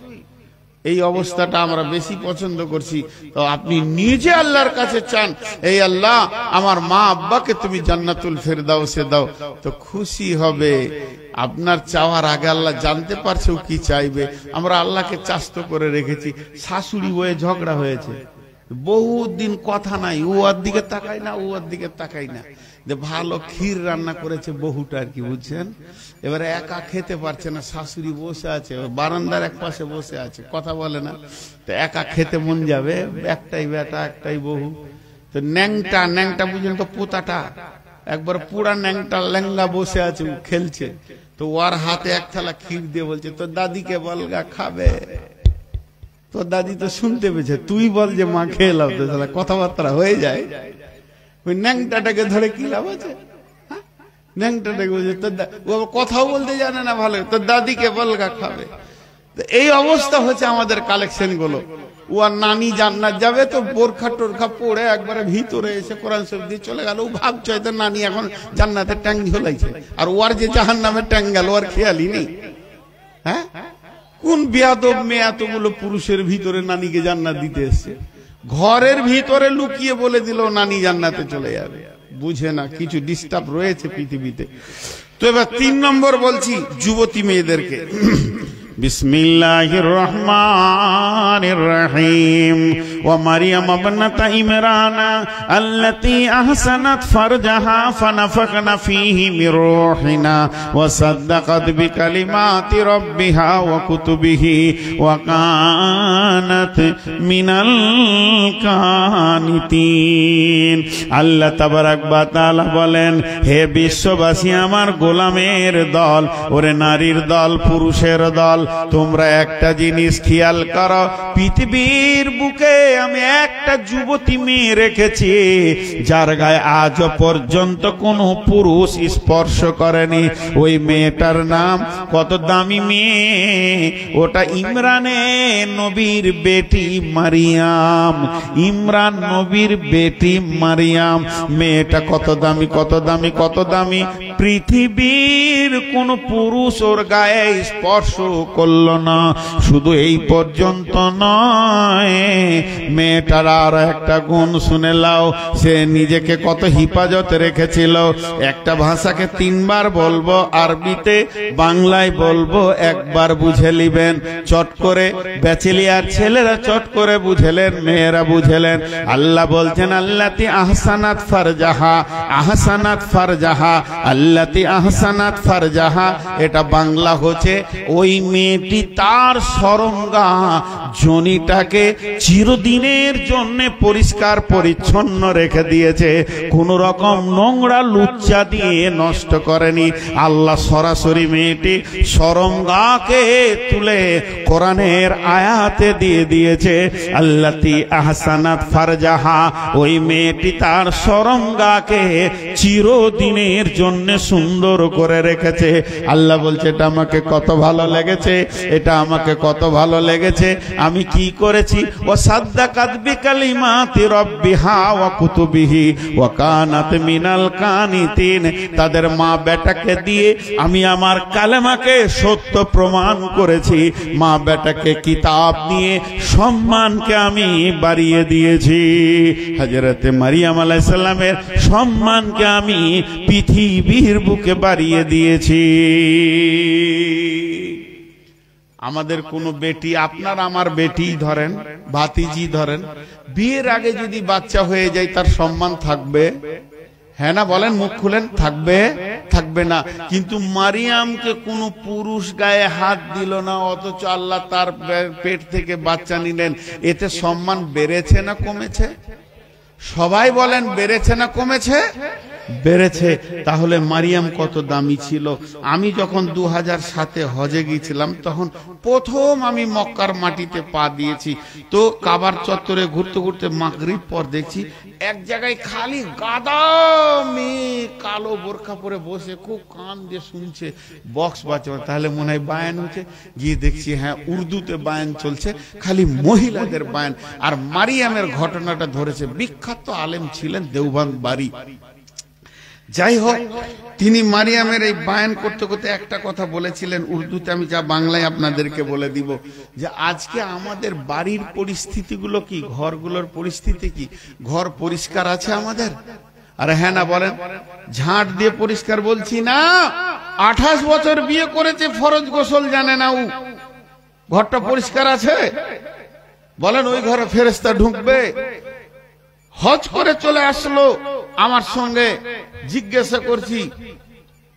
এই অবস্থাটা আমরা বেশি পছন্দ করছি। তো আপনি নিজে আল্লাহর কাছে চান, এই আল্লাহ আমার মা আব্বাকে তুমি জান্নাতুল ফেরদাউসে দাও, তো খুশি হবে। আপনার চাওয়ার আগে আল্লাহ জানতে পারছে ও কি চাইবে। আমরা আল্লাহকে চাস্ত করে রেখেছি। শাশুড়ি বয়ে ঝগড়া হয়েছে, বহুত দিন কথা নাই, ও ওর দিকে তাকাই না, ও ওর দিকে তাকাই না। যে ভালো ক্ষীর রান্না করেছে বহুটা আর কি, বুঝছেন? এবারে একা খেতে পারছে না, শাশুড়ি বসে আছে বারান্দার এক পাশে বসে আছে, কথা বলে না। তো একা খেতে মন যাবে, একটাই বেটা একটাই বহু। তো ন্যাংটা বুঝলেন তো, পোতাটা একবার পুরা ল্যাংলা বসে আছে, খেলছে। তো ওর হাতে এক থালা ক্ষীর দিয়ে বলছে তোর দাদিকে বলগা খাবে। তোর দাদি তো শুনতে পেয়েছে, তুই বল যে মা খেয়ে লাভ, তো কথাবার্তা হয়ে যায়। ওই ন্যাংটাটাকে ধরে কি লাভ আছে? ন্যাংটাটাকে বলছে ও কথাও বলতে জানে না ভালো, তোর দাদিকে বলগা খাবে। এই অবস্থা হচ্ছে আমাদের কালেকশন গুলো। ও আর নানি জান্নাত যাবে তো বোরখা টোরখা পড়ে একবারে ভিতরে এসে কোরআন শরীফ দিয়ে চলে গেল। ও ভাবছে হয়তো নানি এখন জান্নাতের ট্যাঙ্ক ঝোলাইছে, আর ওর যে জাহান্নামের ট্যাঙ্ক গেল আর খেয়ালই নেই। হ্যাঁ, কোন বেয়াদব মেয়ে এতগুলো পুরুষের ভিতরে নানিকে জান্নাত দিতে এসছে? ঘরের ভিতরে লুকিয়ে বলে দিল নানি জান্নাতে চলে যাবে। বুঝে না কিছু ডিস্টার্ব রয়েছে পৃথিবীতে। তো এবার 3 নম্বর বলছি যুবতী মেয়েদেরকে। বিসমিল্লাহির রহমানির রহিম। ওয়া মারইয়াম ইবনাত ইমরান আল্লাতী আহসানাত ফারজাহা ফানাফাখনা ফীহি মির রূহিনা ওয়া সাদ্দাকাত বিকালিমাতি রাব্বিহা ওয়া কুতুবিহি ওয়া কানাত মিনাল কানিতিন। আল্লাহ তাবারাক ওয়া তাআলা বলেন, হে বিশ্ববাসী, আমার গোলামের দল, ওরে নারীর দল, পুরুষের দল, তোমরা একটা জিনিস খেয়াল করো, পৃথিবীর বুকে আমি একটা যুবতী মেয়ে রেখেছি যার গায়ে আজ পর্যন্ত কোনো পুরুষ স্পর্শ করেনি। ওই মেয়েটার নাম কত দামি মেয়ে, ওটা ইমরানে নবীর বেটি মারিয়াম। ইমরান নবীর বেটি মারিয়াম। মেয়েটা কত দামি, কত দামি, কত দামি। পৃথিবীর কোন পুরুষ ওর গায়ে স্পর্শ করল না। শুধু এই পর্যন্ত নয়, মেয়েটার আর একটা গুণ শুনে লাও, সে নিজেকে কত হিফাজত রেখেছিল। একটা ভাষাকে 3 বার বলবো, আরবিতে বাংলায় বলবো, একবার বুঝে নিবেন চট করে। ব্যাচেলিয়ার ছেলেরা চট করে বুঝেলেন, মেয়েরা বুঝেলেন। আল্লাহ বলছেন আল্লাতী আহসানাত ফারজাহা, আহসানাত ফারজাহা, আল্লাতী আহসানাত ফারজাহা। এটা বাংলা হচ্ছে ওই মেয়েটি তার শরমগা জনিটাকে চিরদিনের জন্য পরিষ্কার পরিচ্ছন্ন রেখে দিয়েছে, কোন রকম নোংরা লুচ্চা দিয়ে নষ্ট করেনি। আল্লাহ সরাসরি মেয়েটি শরমগাকে তুলে কোরআনের আয়াতে দিয়ে দিয়েছে আল্লাতী আহসানাত ফারজাহা। ওই মেয়েটি তার শরমগাকে চিরদিনের জন্য সুন্দর করে রেখেছে। আল্লাহ বলছে এটা আমাকে কত ভালো লেগেছে, এটা আমাকে কত ভালো লেগেছে। আমি কি করেছি? ও সাদ্দাকাত বিকালিমাতি রাব্বিহা ওয়া কুতুবিহি ওয়া কানাত মিনাল কানিতিন। তাদের মা বেটাকে দিয়ে আমি আমার কালেমাকে সত্য প্রমাণ করেছি। মা বেটাকে কিতাব দিয়ে সম্মানকে আমি বাড়িয়ে দিয়েছি। হযরতে মারিয়াম আলাইহিস সালামের সম্মানকে আমি পৃথিবীর বুকে বাড়িয়ে দিয়েছি। আমাদের কোনো বেটি, আপনার আমার বেটি ধরেন, ভাতিজি ধরেন, বিয়ের আগে যদি বাচ্চা হয়ে যায় তার সম্মান থাকবে? হ্যাঁ না বলেন, মুখ খুলেন। থাকবে? থাকবে না। কিন্তু মারিয়ামকে কোনো পুরুষ গায়ে হাত দিল না, অথচ আল্লাহ তার পেট থেকে বাচ্চা নিলেন। এতে সম্মান বেড়েছে না কমেছে? সবাই বলেন বেড়েছে না কমেছে? বেড়েছে। তাহলে মারিয়াম কত দামি ছিল। আমি যখন 2007-এ হজে গিয়েছিলাম, তখন প্রথম আমি মক্কার মাটিতে পা দিয়েছি। তো কাবার চত্বরে ঘুরতে ঘুরতে মাগরিব পর দেখছি এক জায়গায় খালি গাদা মেয়ে কালো বোরখা পরে বসে খুব কান দিয়ে শুনছে, বক্স বাজছে। তাহলে মনে হয় বায়ান হচ্ছে। গিয়ে দেখছি হ্যাঁ, উর্দুতে বায়ান চলছে, খালি মহিলাদের বায়ান। আর মারিয়ামের ঘটনাটা ধরেছে। বিখ্যাত আলেম ছিলেন, দেওবন্দ বাড়ি। যাই হোক, তিনি মারিয়ামের এই বায়ান করতে করতে একটা কথা বলেছিলেন উর্দুতে, আমি যা বাংলায় আপনাদেরকে বলে দিব, যে আজকে আমাদের বাড়ির পরিস্থিতিগুলো কি, ঘরগুলোর পরিস্থিতি কি? ঘর পরিষ্কার আছে আমাদের? আরে হ্যাঁ না বলেন। ঝাঁট দিয়ে পরিষ্কার বলছি না। 28 বছর বিয়ে করেছে, ফরজ গোসল জানে না। ও ঘরটা পরিষ্কার আছে? বলেন ওই ঘরে ফেরেশতা ঢুকবে? হজ করে চলে আসলো আমার সঙ্গে, জিজ্ঞাসা করছি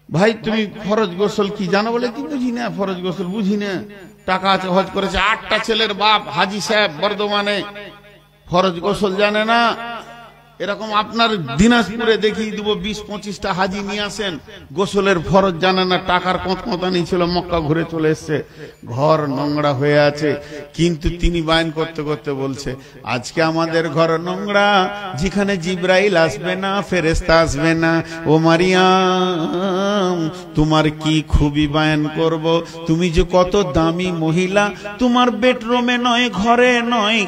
ভাই তুমি ফরজ গোসল কি জানো? বলে কি বুঝি না, ফরজ গোসল বুঝি না। টাকা আছে, হজ করেছে, 8টা ছেলের বাপ, হাজি সাহেব বর্ধমানে, ফরজ গোসল জানে না। এরকম আপনার দিনাজপুরে দেখিয়ে দিব 20-25টা হাজি নিয়ে আসেন, গোসলের ফরজ জানে না, টাকার কতকতানি ছিল, মক্কা ঘুরে চলে এসছে, ঘর নোংরা হয়ে আছে, কিন্তু তিনি বায়ন করতে করতে বলছে আজকে আমাদের ঘর নোংরা, যেখানে জিব্রাইল আসবে না, ফেরেশতা আসবে না। ও মারিয়াম, তোমার কি খুবই বায়ন করব, তুমি যে কত দামি মহিলা, তোমার বেডরুমে নয়, ঘরে নয়,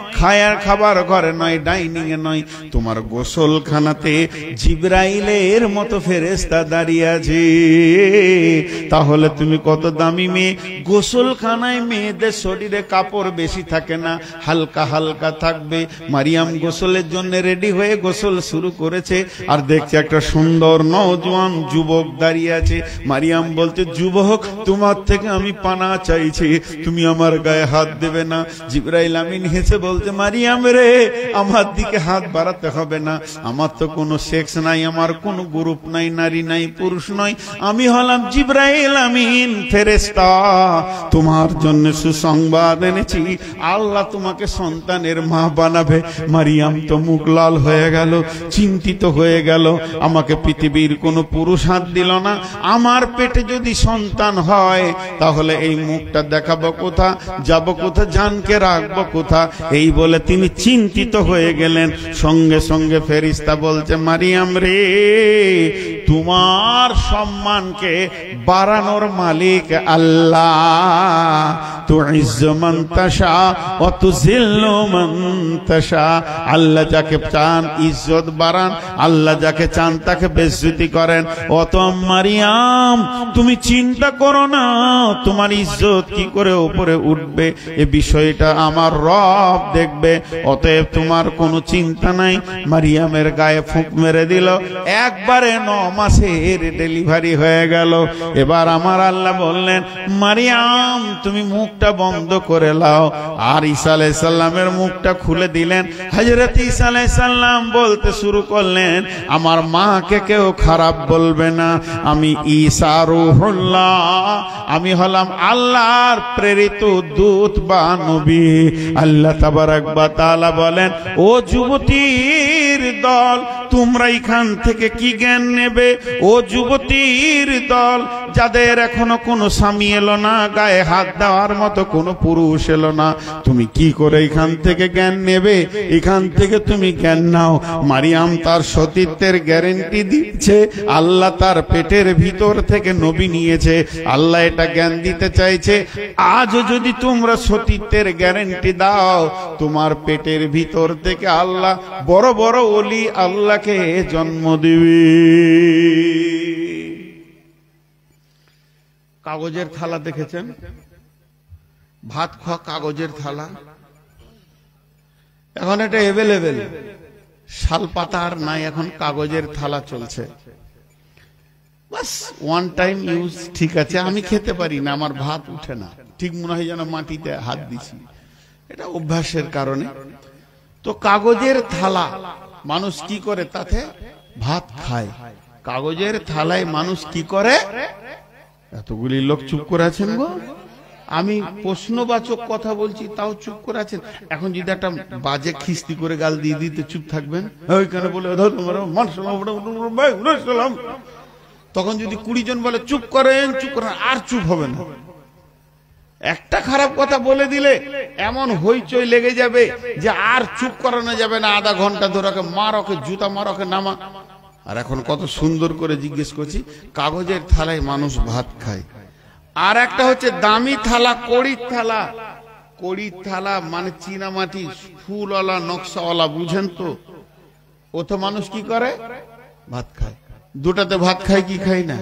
খাবার ঘরে নয়, ডাইনিং এ নয়, তোমার গোসলখানাতে জিব্রাইলের মতো ফেরেশতা দাঁড়িয়ে আছে। তাহলে তুমি কত দামি মেয়ে। গোসলখানায় মেয়েদের শরীরে কাপড় বেশি থাকে না, হালকা হালকা থাকবে। মারিয়াম গোসলের জন্য রেডি হয়ে গোসল শুরু করেছে, আর দেখছে একটা সুন্দর নওজোয়ান যুবক দাঁড়িয়ে আছে। মারিয়াম বলতে, যুবক তোমার থেকে আমি পানা চাইছি, তুমি আমার গায়ে হাত দেবে না। জিবরাইল আমিন হেসে বলতে, মারিয়াম রে, আমার দিকে হাত বাড়াতে হবে না, আমার তো কোনো সেক্স নাই, আমার কোনো গ্রুপ নাই, নারী নাই, পুরুষ নয়, আমি হলাম জিবরাইল আমিন ফেরেশতা। তোমার জন্য সুসংবাদ এনেছি, আল্লাহ তোমাকে সন্তানের মা বানাবে। মারিয়াম তো মুখ লাল হয়ে গেল, চিন্তিত হয়ে গেল, আমাকে পৃথিবীর কোনো পুরুষ হাত দিল না, আমার পেটে যদি সন্তান হয় তাহলে এই মুখটা দেখাবো কোথা, যাব কোথা, জানকে রাখবো কোথা। এই বলে তিনি চিন্তিত হয়ে গেলেন। সঙ্গে সঙ্গে ফেরেশতা বলছে, মারিয়াম রে, তোমার সম্মানকে বাড়ানোর মালিক আল্লাহ। তুইজ্জু মান তাশা ওয়া তুযিল্লু মান তাশা, আল্লাহ যাকে চান ইজ্জত বাড়ান, আল্লাহ যাকে চান তাকে বেইজ্জতি করেন। অত মারিয়াম, তুমি চিন্তা করো না তোমার ইজ্জত কি করে উপরে উঠবে, এই বিষয়টা আমার রব দেখবে, অতএব তোমার কোনো চিন্তা নাই। মারিয়ামের গায়ে ফুঁক মেরে দিল, একবারে 9 মাসের ডেলিভারি হয়ে গেল। এবার আমার আল্লাহ বললেন, মারিয়াম তুমি মুখটা বন্ধ করে লাও। আর ঈসা আলাইহিস সালামের মুখটা খুলে দিলেন। হযরত ঈসা আলাইহিস সালাম বলতে শুরু করলেন, আমার মাকে কেউ খারাপ বলবে না, আমি ঈসা রূহুল্লাহ, আমি হলাম আল্লাহর প্রেরিত দূত বা নবী। আল্লাহ তাবারক ওয়া তাআলা বলেন, ও যুবতীর দল, তোমরা এখান থেকে কি জ্ঞান নেবে? ও যুবতীর দল, যাদের এখনো কোনো স্বামী এলো না, গায়ে হাত দেওয়ার মতো কোনো পুরুষ এলো না, তুমি কি করে এখান থেকে জ্ঞান নেবে? এখান থেকে তুমি জ্ঞান নাও। মারিয়াম তার সতীত্বের গ্যারান্টি দিচ্ছে, আল্লাহ তার পেটের ভিতর থেকে নবী নিয়েছে, আল্লাহ এটা জ্ঞান দিতে চাইছে। আজ যদি তোমরা সতীত্বের গ্যারান্টি দাও, তোমার পেটের ভিতর থেকে আল্লাহ বড় বড় ওলি আল্লাহকে জন্ম দিবে। কাগজের থালা দেখেছেন? ভাত খাওয়া কাগজের থালা, এখন এটা এভেলেবেল, শাল পাতা আর নাই, এখন কাগজের থালা চলছে। বাস ওয়ান টাইম ইউজ, ঠিক আছে, আমি খেতে পারি না, আমার ভাত উঠে না, ঠিক মনে হয় যেন মাটিতে হাত দিছি, এটা অভ্যাসের কারণে। তো কাগজের থালা মানুষ কি করে? তাতে ভাত খায়। কাগজের থালায় মানুষ কি করে? এতগুলি লোক চুপ করে আছেন গো, আমি প্রশ্নবাচক কথা বলছি তাও চুপ করে আছেন। এখন যদি একটা বাজে খিস্তি করে গাল দিয়ে দিতে চুপ থাকবেন? ওইখানে বলে তখন যদি 20 জন বলে চুপ করেন, চুপ করেন, আর চুপ হবে না। একটা খারাপ কথা বলে দিলে এমন হইচই লেগে যাবে যে আর চুপ করানো যাবে না, আধা ঘন্টা ধরে মারকে জুতা, মারকে নামা। আর এখন কত সুন্দর করে জিজ্ঞেস করছি, কাগজের থালায় মানুষ ভাত খায়। আর একটা হচ্ছে দামি থালা, কড়ির থালা। কড়ির থালা মানে চীনা মাটি, ফুলওয়ালা, নকশাওয়ালা, বুঝেন তো? ও তো মানুষ কি করে? ভাত খায়। দুটাতে ভাত খায় কি খায় না?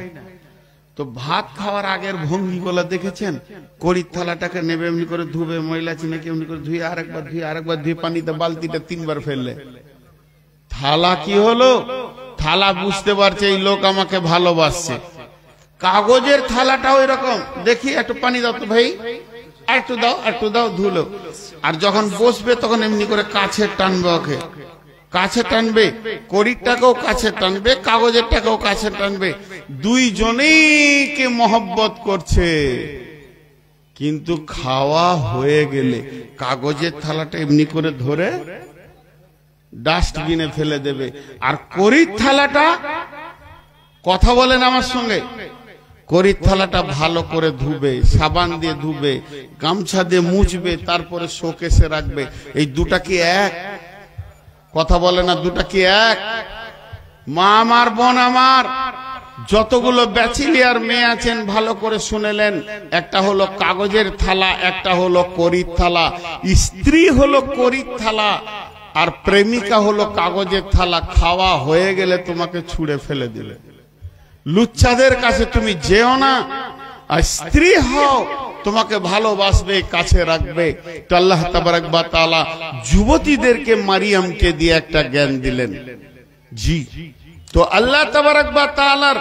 তো ভাত খাওয়ার আগের ভঙ্গিগুলো দেখেছেন? কড়ির থালাটাকে নেবে, এমনি করে ধুবে, ময়লা চিনাকে এমনি করে ধুয়ে আরেকবার ধুয়ে আরেকবার ধুয়ে পানিতে বালতিটা 3 বার ফেললে থালা কি হলো? থালা বুঝতে পারছে এই লোক আমাকে ভালোবাসছে। কাগজের থালাটাও এরকম, দেখি একটু পানি দাও তো ভাই, একটু দাও, একটু দাও, ধুলো। আর যখন বসবে তখন এমনি করে কাছে টানবে, ওকে কাছে টানবে, কড়িটাকেও কাছে টানবে, কাগজেরটাকেও কাছে টানবে, দুইজনেই কে মহব্বত করছে। কিন্তু খাওয়া হয়ে গেলে কাগজের থালাটা এমনি করে ধরে ডাস্টবিনে ফেলে দেবে। আর করির থালাটা, কথা বলেন আমার সঙ্গে, করির থালাটা ভালো করে ধুবে, সাবান দিয়ে ধুবে, গামছা দিয়ে মুছবে, তারপরে শোকেসে রাখবে। এই দুটা কি এক? কথা বলে না, দুটা কি এক? মা আমার, বোন আমার, যতগুলো ব্যাচেলিয়ার মেয়ে আছেন ভালো করে শুনেলেন, একটা হলো কাগজের থালা, একটা হলো করির থালা। স্ত্রী হলো করির থালা, আর প্রেমিকা হলো কাগজের থালা। খাওয়া হয়ে গেলে তোমাকে ছুঁড়ে ফেলে দিলে। লুচ্চাদের কাছে তুমি যেও না, আর স্ত্রী হও, তোমাকে ভালোবাসবে, কাছে রাখবে। তো আল্লাহ তাবারক ওয়া তাআলা যুবতীদেরকে মারিয়ামকে দিয়ে একটা জ্ঞান দিলেন। জি, তো আল্লাহ তাবারক ওয়া তাআলার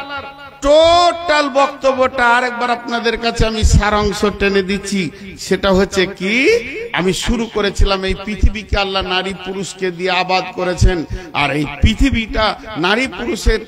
টোটাল বক্তব্যটা আরেকবার আপনাদের কাছে আমি সারাংশ টেনে দিচ্ছি। সেটা হচ্ছে কি, আমি শুরু করেছিলাম এই পৃথিবীকে আল্লাহ নারী পুরুষকে দিয়ে আবাদ করেছেন, আর এই পৃথিবীটা নারী পুরুষের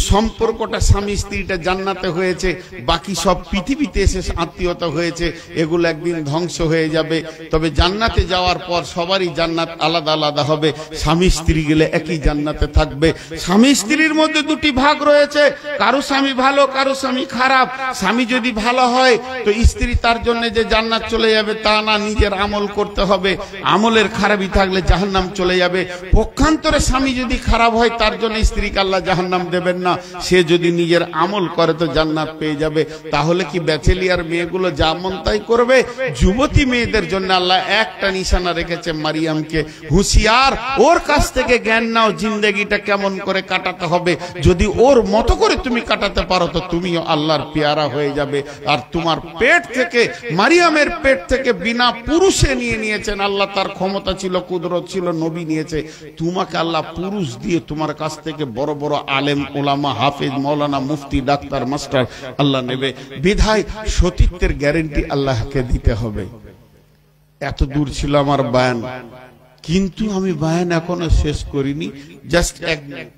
সম্পর্কটা স্বামী স্ত্রীটা জান্নাতে হয়েছে, বাকি সব পৃথিবীতে এসে আত্মীয়তা হয়েছে, এগুলো একদিন ধ্বংস হয়ে যাবে। তবে জান্নাতে যাওয়ার পর সবারই জান্নাত আলাদা আলাদা হবে। স্বামী স্ত্রী গেলে একই জান্নাতে থাকবে। স্বামী স্ত্রীর মধ্যে দুটি ভাগ রয়েছে, কারো স্বামী ভালো, কারো স্বামী খারাপ। স্বামী যদি ভালো হয় তো স্ত্রী তার জন্য যে জান্নাত চলে যাবে তা না, নিজের আমল করতে হবে। আমলের খারাপই থাকলে জাহান্নাম চলে যাবে। পক্ষান্তরে স্বামী যদি খারাপ হয় তার জন্য স্ত্রীকে আল্লাহ জাহান্নাম দেবেন না। সে যদি নিজের আমল করে তো জান্নাত পেয়ে যাবে। তাহলে কি ব্যাচেলিয়ার মেয়েগুলো যা মন তাই করবে? যুবতী মেয়েদের জন্য আল্লাহ একটা নিশানা রেখেছে, মারিয়ামকে হুঁশিয়ার, ওর কাছ থেকে জ্ঞান নাও, জিন্দেগিটা কেমন করে কাটাতে হবে। যদি ওর মতো করে তুমি কাটাতে পারো তো তুমিও আল্লাহর পেয়ারা হয়ে যাবে। আর তোমার পেট থেকে, মারিয়ামের পেট থেকে বিনা পুরুষে নিয়েছেন আল্লাহ, তার ক্ষমতা ছিল, কুদরত ছিল, নবী নিয়েছে। তোমাকে আল্লাহ পুরুষ দিয়ে তোমার কাছ থেকে বড় বড় আলেম, ওলামা, হাফেজ, মাওলানা, মুফতি, ডাক্তার, মাস্টার আল্লাহ নেবে। বিধায় সতীত্বের গ্যারেন্টি আল্লাহকে দিতে হবে। এত দূর ছিল আমার বয়ান, কিন্তু আমি বয়ান এখনো শেষ করিনি। জাস্ট এক মিনিট,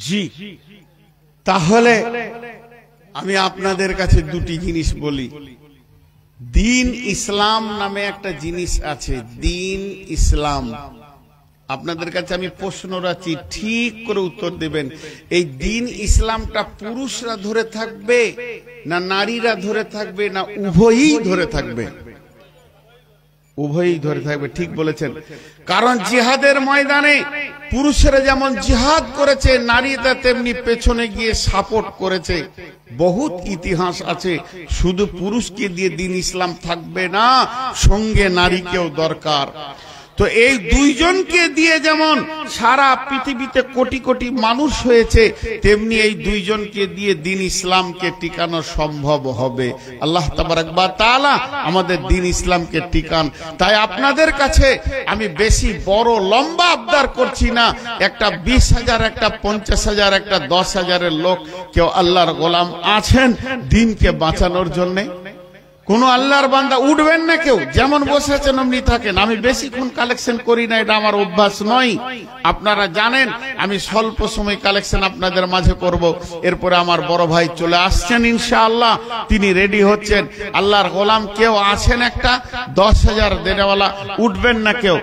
জি। তাহলে আমি আপনাদের কাছে দুটি জিনিস বলি। দিন ইসলাম নামে একটা জিনিস আছে, দিন ইসলাম। আপনাদের কাছে আমি প্রশ্ন রাখছি, ঠিক করে উত্তর দেবেন। এই দিন ইসলামটা পুরুষরা ধরে থাকবে না নারীরা ধরে থাকবে, না উভয়ই ধরে থাকবে? উভয়ই ধরে থাকবে, ঠিক বলেছেন। কারণ জিহাদের ময়দানে পুরুষেরা যেমন জিহাদ করেছে, নারীরা তেমনি পেছনে গিয়ে সাপোর্ট করেছে। বহুত ইতিহাস আছে। শুধু পুরুষকে দিয়ে দিন ইসলাম থাকবে না, সঙ্গে নারীকেও দরকার। তো এই দুইজনকে দিয়ে যেমন সারা পৃথিবীতে কোটি কোটি মানুষ হয়েছে, তেমনি এই দুইজনকে দিয়ে দিন ইসলামকে টিকানো সম্ভব হবে। আল্লাহ তাবারক ওয়া তাআলা আমাদের দিন ইসলামকে টিকান। তাই আপনাদের কাছে আমি বেশি বড় লম্বা আবদার করছি না। একটা 20,000, একটা 50,000, একটা 10,000-এর লোক কেউ আল্লাহর গোলাম আছেন দিনকে বাঁচানোর জন্য? কোন আল্লাহর বান্দা উঠবেন না কেউ, যেমন বসে আছেন অমনি থাকেন। আমি বেশিক্ষণ কালেকশন করি না, এটা আমার অভ্যাস নয়। আপনারা জানেন আমি স্বল্প সময় কালেকশন আপনাদের মাঝে করব। এরপরে আমার বড় ভাই চলে আসছেন ইনশাআল্লাহ, তিনি রেডি হচ্ছেন। আল্লাহর গোলাম কেউ আছেন একটা 10,000 দেনেওয়ালা? উঠবেন না কেউ।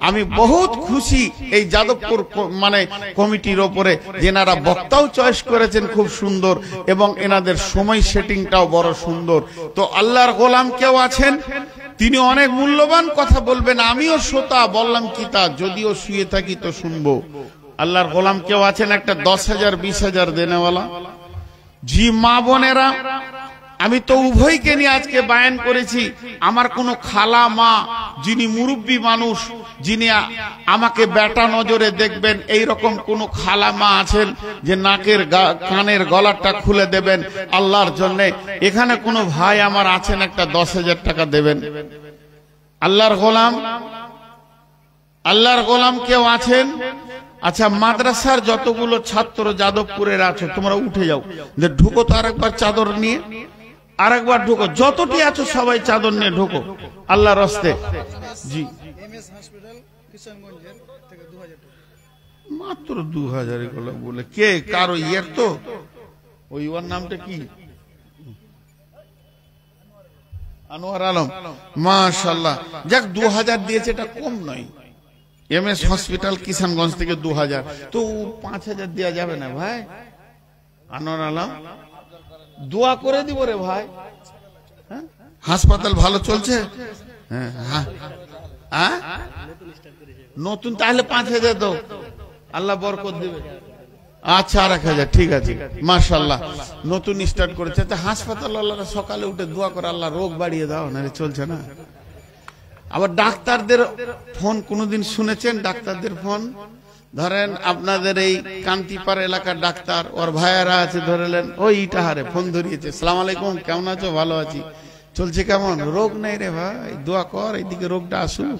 আমি বহুত খুশি এই যাদবপুর মানে কমিটির ওপরে, যেনারা বক্তাও চয়েস করেছেন খুব সুন্দর, এবং এনাদের সময় সেটিংটাও বড় সুন্দর। তো আল্লাহর গোলাম কেউ আছেন, তিনি অনেক মূল্যবান কথা বলবেন। আমিও শ্রোতা, বললাম কি তা, যদিও শুয়ে থাকি তো শুনবো। আল্লাহর গোলাম কেউ আছেন একটা 10,000, 20,000 দেনেওয়ালা? জি মা বোনেরা, আমি তো উভয়কে নিয়ে আজকে বায়ান করেছি। আমার কোনো খালা মা যিনি মুরব্বী মানুষ, যিনি আমাকে বেটা নজরে দেখবেন, এই রকম কোন খালা মা আছেন যে নাকের কানের গলাটা খুলে দেবেন আল্লাহর জন্য? এখানে কোনো ভাই আমার আছেন একটা 10,000 টাকা দেবেন? আল্লাহর গোলাম, আল্লাহর গোলাম কেউ আছেন? আচ্ছা, মাদ্রাসার যতগুলো ছাত্র যাদবপুরের আছে তোমরা উঠে যাও, ঢুকো তো আরেকবার চাদর নিয়ে। আরেকবার ঢোকো, যতটি আছো সবাই চাদর নিয়ে ঢোকো আল্লাহর রাস্তে। জি মাত্র 2000 এগুলো বলে কে কারো ইয়ের তো ওই ওর নামটা কি আনোয়ার আলম, মাশাআল্লাহ। যাক 2000 দিয়েছে, এটা কম নয়। এমএস হসপিটাল কিষানগঞ্জ থেকে 2000, তো 5000 দেওয়া যাবে না ভাই? আনোয়ার আলম দোয়া করে দিব রে ভাই। হাসপাতাল ভালো চলছে? হ্যাঁ নতুন, তাহলে 5000 দাও, আল্লাহ বরকত দেবে। আচ্ছা 1000, ঠিক আছে মাশাআল্লাহ। নতুন স্টার্ট করেছে। হাসপাতাল আল্লাহরা সকালে উঠে দোয়া করে, আল্লাহ রোগ বাড়িয়ে দাও, না চলছে না। আবার ডাক্তারদের ফোন কোনদিন শুনেছেন? ডাক্তারদের ফোন ধরেন আপনাদের এই কান্তিপাড়া এলাকার ডাক্তার, ওর ভাইয়ারা আছে, ধরেলেন ওই ইটাহারে ফোন ধরিয়েছে, সালাম আলাইকুম, কেমন আছো? ভালো আছি। চলছে কেমন? রোগ নেই রে ভাই, দোয়া কর এইদিকে রোগটা আসুক।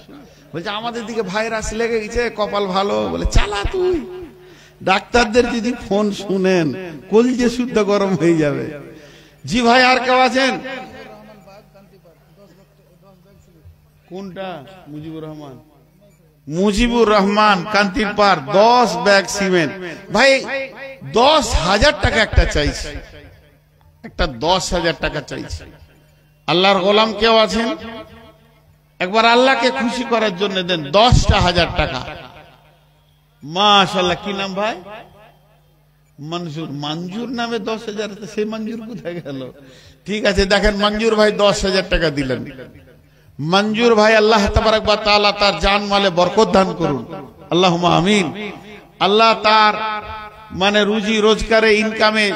বলছে আমাদের দিকে ভাইরাস লেগে গেছে, কপাল ভালো। বলে চালা তুই। ডাক্তারদের যদি ফোন শুনেন কলজে শুদ্ধ গরম হয়ে যাবে। জি ভাই, আর কেউ আছেন? কোনটা? মুজিবুর রহমান। মুজিবুর রহমান কান্তির পার 10 ব্যাগ সিমেন্ট। ভাই 10,000 টাকা একটা চাইছে, একটা 10,000 টাকা চাইছে। আল্লাহর গোলাম কেউ আছেন? একবার আল্লাহকে খুশি করার জন্য দেন 10,000 টাকা। মাশাআল্লাহ। কি নাম ভাই? মনজুর। মঞ্জুর নামে 10,000, সেই মঞ্জুর কোথায় গেল? ঠিক আছে, দেখেন মঞ্জুর ভাই 10,000 টাকা দিলেন। মঞ্জুর ভাই আল্লাহ তাবারক ওয়া তাআলা তার জান মালে বরকত দান করুন, আল্লাহুম্মা আমিন। আল্লাহ তার মানে রুজি রোজগারে ইনকামে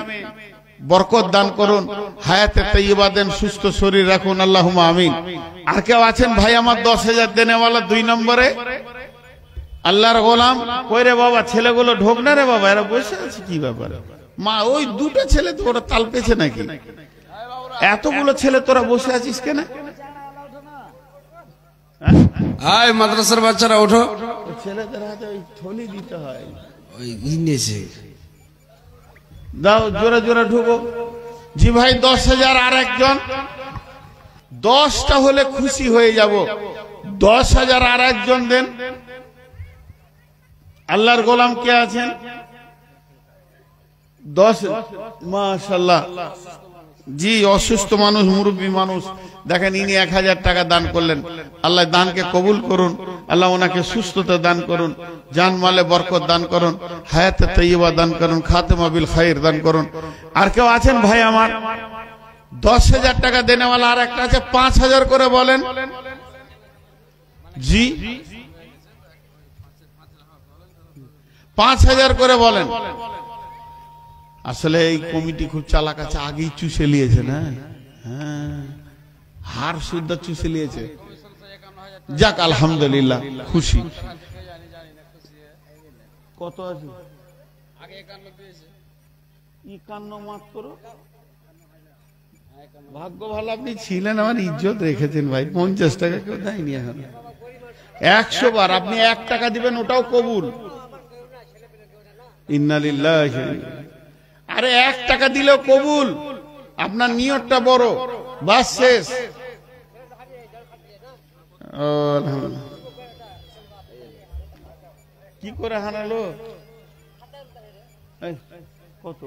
বরকত দান করুন, হায়াতে তাইয়্যিবা দেন, সুস্থ শরীর রাখুন, আল্লাহুম্মা আমিন। আর কেউ আছেন ভাই আমার 10,000 দেনেওয়ালা? 2 নম্বরে আল্লাহর গোলাম। কই রে বাবা, ছেলেগুলো ঢোক না রে বাবা, এরা বসে আছে কি ব্যাপার? মা ওই দুটো ছেলে তো ওরা তাল পেছে নাকি? এতগুলো ছেলে তোরা বসে আছিস কেন? আয় মাদ্রাসার বাচ্চারা ওঠো। ছেলেদের হাতে ওই থলি দিতে হয়, ওই নিয়েছে। দাও জোরে জোরে ঢুকো। জি ভাই 10,000। আর একজন 10টা হলে খুশি হয়ে যাব। 10,000 আর একজন দেন। আল্লাহর গোলাম কে আছেন? 10। মাশাআল্লাহ। জি অসুস্থ মানুষ, মুরব্বী মানুষ, দেখেন ইনি 1000 টাকা দান করলেন। আল্লাহ দানকে কবুল করুন, আল্লাহ ওনাকে সুস্থতা দান করুন, জান মালে বরকত দান করুন, হায়াতে তাইয়্যিবা দান করুন, খাতেমা বিল খায়র দান করুন। আর কেউ আছেন ভাই আমার 10,000 টাকা দেনেওয়ালা? আর একটা আছে 5,000 করে বলেন। জি 5,000 করে বলেন। আসলে এই কমিটি খুব চালাক আছে, আগেই চুষে নিয়েছে না? হ্যাঁ, হার সুদ্ধা চুষে নিয়েছে। যাক আলহামদুলিল্লাহ, খুশি। কত আছে? 51 মাত্র। ভাগ্য ভালো আপনি ছিলেন, আমার ইজ্জত রেখেছেন ভাই। 50 টাকা কেউ দেয়নি এখন। 100 বার আপনি 1 টাকা দিবেন, ওটাও কবুল। ইন্না লিল্লাহি। আরে 1 টাকা দিলেও কবুল, আপনার নিয়তটা বড়। বাস শেষ। কি করে হানালো? কত?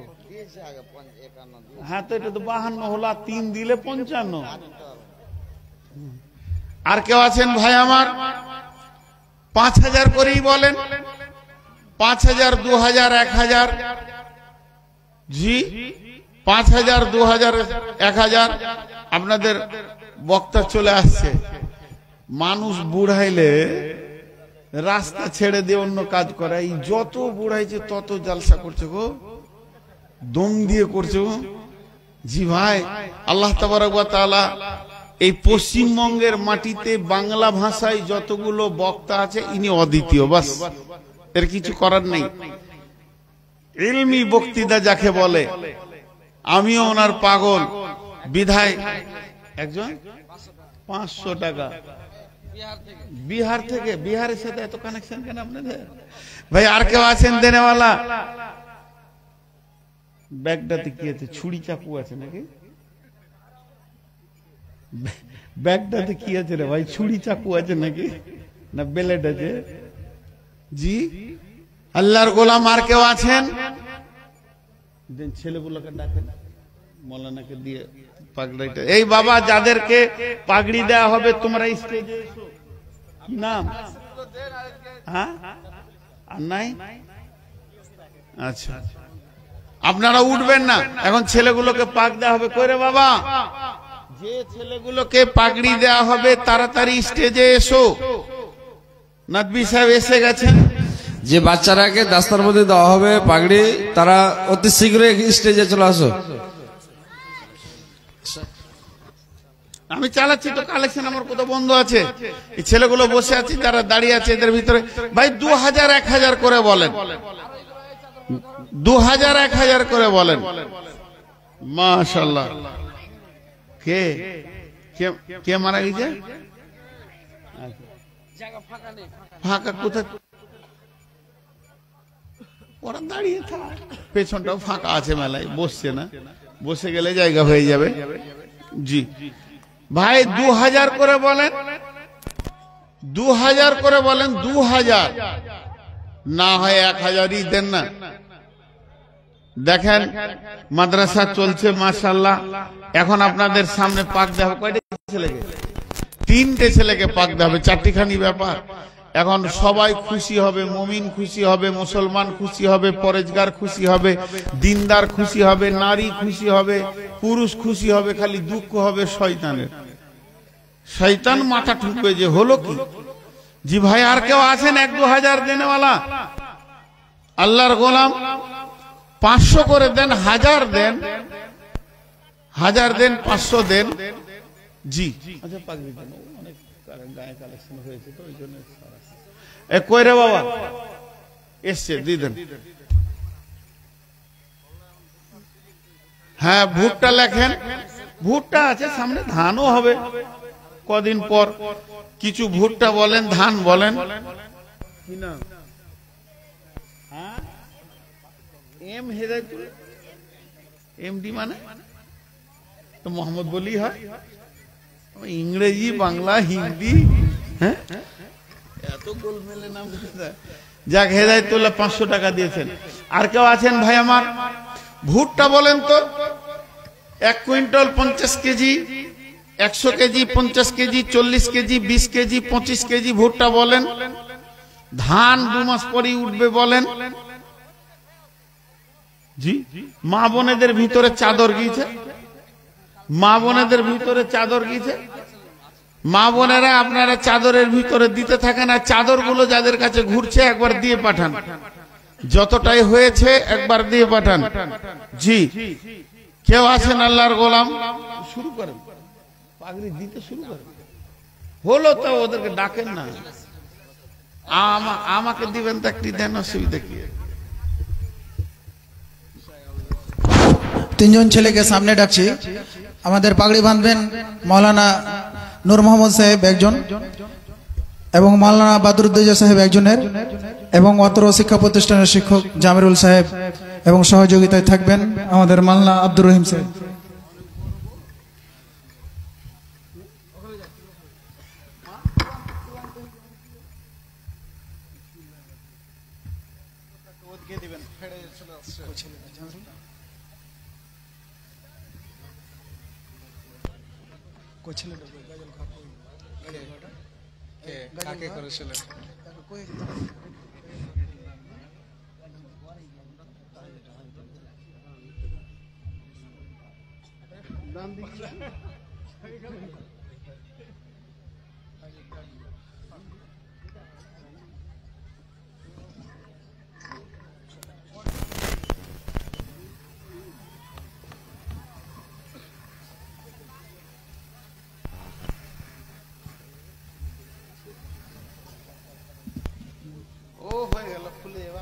হ্যাঁ তো এটা তো 52 হলো, 3 দিলে 55। আর কেউ আছেন ভাই আমার? 5,000 করেই বলেন। 5,000, 2,000, 1,000। জি 5,000, 2,000, 1,000। আপনাদের বক্তা চলে আসছে। মানুষ বুড়াইলে রাস্তা ছেড়ে দিয়ে অন্য কাজ করে। এই যত বুড়াইছে তত জালসা করছে গো, দম দিয়ে করছে গো। জি ভাই, আল্লাহ তাবারক ওয়া তাআলা এই পশ্চিমবঙ্গের মাটিতে বাংলা ভাষায় যতগুলো বক্তা আছে ইনি অদ্বিতীয়। বাস, এর কিছু করার নেই। ইলমি বক্তৃতা যাকে বলে, আমিও ওনার পাগল। বিধায় একজন 500 টাকা বিহার থেকে। বিহারের সাথে এত কানেকশন কেন আপনাদের ভাই? আর কেউ আছেন দেনেওয়ালা? ব্যাগটাতে কি আছে? ছুরি চাকু আছে নাকি? ব্যাগটাতে কি আছে রে ভাই? ছুরি চাকু আছে নাকি, না বেলেট আছে? জি, আল্লাহর গোলাম আর কেউ আছেন? ছেলেগুলোকে ডাকেন, মৌলানাকে দিয়ে পাগড়িটা। এই বাবা, যাদেরকে পাগড়ি দেওয়া হবে তোমরা স্টেজে এসো। কি নাম? হ্যাঁ, আর নাই? আচ্ছা, আপনারা উঠবেন না, এখন ছেলেগুলোকে পাক দেওয়া হবে। কই রে বাবা, যে ছেলেগুলোকে পাগড়ি দেওয়া হবে তাড়াতাড়ি স্টেজে এসো। নদভী সাহেব এসে গেছেন। যে বাচ্চারাকে দাস্তার মধ্যে দেওয়া হবে পাগড়ি, তারা অতি শীঘ্রই স্টেজে চলে আসো। আমি চালাচ্ছি তো কালেকশন, আমার কত বন্ধু আছে। এই ছেলেগুলো বসে আছে, যারা দাঁড়িয়ে আছে এদের ভিতরে ভাই 2000 1000 করে বলেন, 2000 1000 করে বলেন। মাশাআল্লাহ। কে কে কে মারা গেছে? ফাঁকা কোথায়? ওরা দাঁড়িয়ে থাক, পেছনটাও ফাঁকা আছে, মেলায় বসছে না, বসে গেলে জায়গা হয়ে যাবে। জি ভাই, 2000 করে বলেন, 2000 করে বলেন, 2000 না হয় 1000ই দেন না। দেখেন মাদ্রাসা চলছে মাশাআল্লাহ। এখন আপনাদের সামনে পাক দেওয়া হবে। কয়টা ছেলেকে? 3টে ছেলেকে পাক দেওয়া হবে, 4টিখানি ব্যাপার। এখন সবাই খুশি হবে, মুমিন খুশি হবে, মুসলমান খুশি হবে, পরেজগার খুশি হবে, দিনদার খুশি হবে, নারী খুশি হবে, পুরুষ খুশি হবে। খালি দুঃখ হবে শয়তানের। শয়তান মাথা ঠুকবে যে হলো কি। জি ভাই, আর কেউ আছেন 1-2000 দেনেওয়ালা? আল্লাহর গোলাম 500 করে দেন, 1000 দেন, 1000 দেন, 500 দেন। জি আচ্ছা, পাগড়ি দেন, অনেক গায়ে কালেকশন হয়েছে তো ওই জন্য। এ কই রে বাবা, এসছে, দিয়ে দেন। হ্যাঁ, ভুট্টা লেখেন, ভুট্টা আছে সামনে, ধানও হবে কদিন পর। কিছু ভুট্টা বলেন, ধান বলেন। কি নাম? এম হেদায়েতুল, এমডি মানে তো মোহাম্মদ বলি হয়। ইংরেজি, বাংলা, হিন্দি, হ্যাঁ এত গোলমেলে নাম। যাক, হেদায়েতুল্লাহ 500 টাকা দিয়েছেন। আর কেউ আছেন ভাই আমার? ভুট্টা বলেন তো। 1 quintal 50 KG, 100 KG, 50 KG, 40 KG, 20 KG, 25 KG ভুট্টা বলেন। ধান 2 মাস পরেই উঠবে বলেন। জি, মা বোনেদের ভিতরে চাদর গিয়েছে, মা বোনেদের ভিতরে চাদর গিয়েছে। মা বোনেরা আপনারা চাদরের ভিতরে দিতে থাকেন, আর চাদরগুলো যাদের কাছে ঘুরছে একবার দিয়ে পাঠান। যতটাই হয়েছে একবার দিয়ে পাঠান। জি, কেউ আছেন আল্লাহর গোলাম? শুরু করেন, পাগড়ি দিতে শুরু করেন। হলো তো, ওদেরকে ডাকেন না। আমাকে দিবেন তো একটি দেন, অসুবিধা কি? 3জন ছেলেকে সামনে ডাকছি। আমাদের পাগড়ি বাঁধবেন মাওলানা নূর মোহাম্মদ সাহেব একজন, এবং মাওলানা বাদরুদ্দোজা সাহেব একজনের, এবং অত্র শিক্ষা প্রতিষ্ঠানের শিক্ষক জামিরুল সাহেব, এবং সহযোগিতায় থাকবেন আমাদের মাওলানা আব্দুর রহিম সাহেব। কাকে করেছিল? ও হয়ে গেল, খুলে যাবে।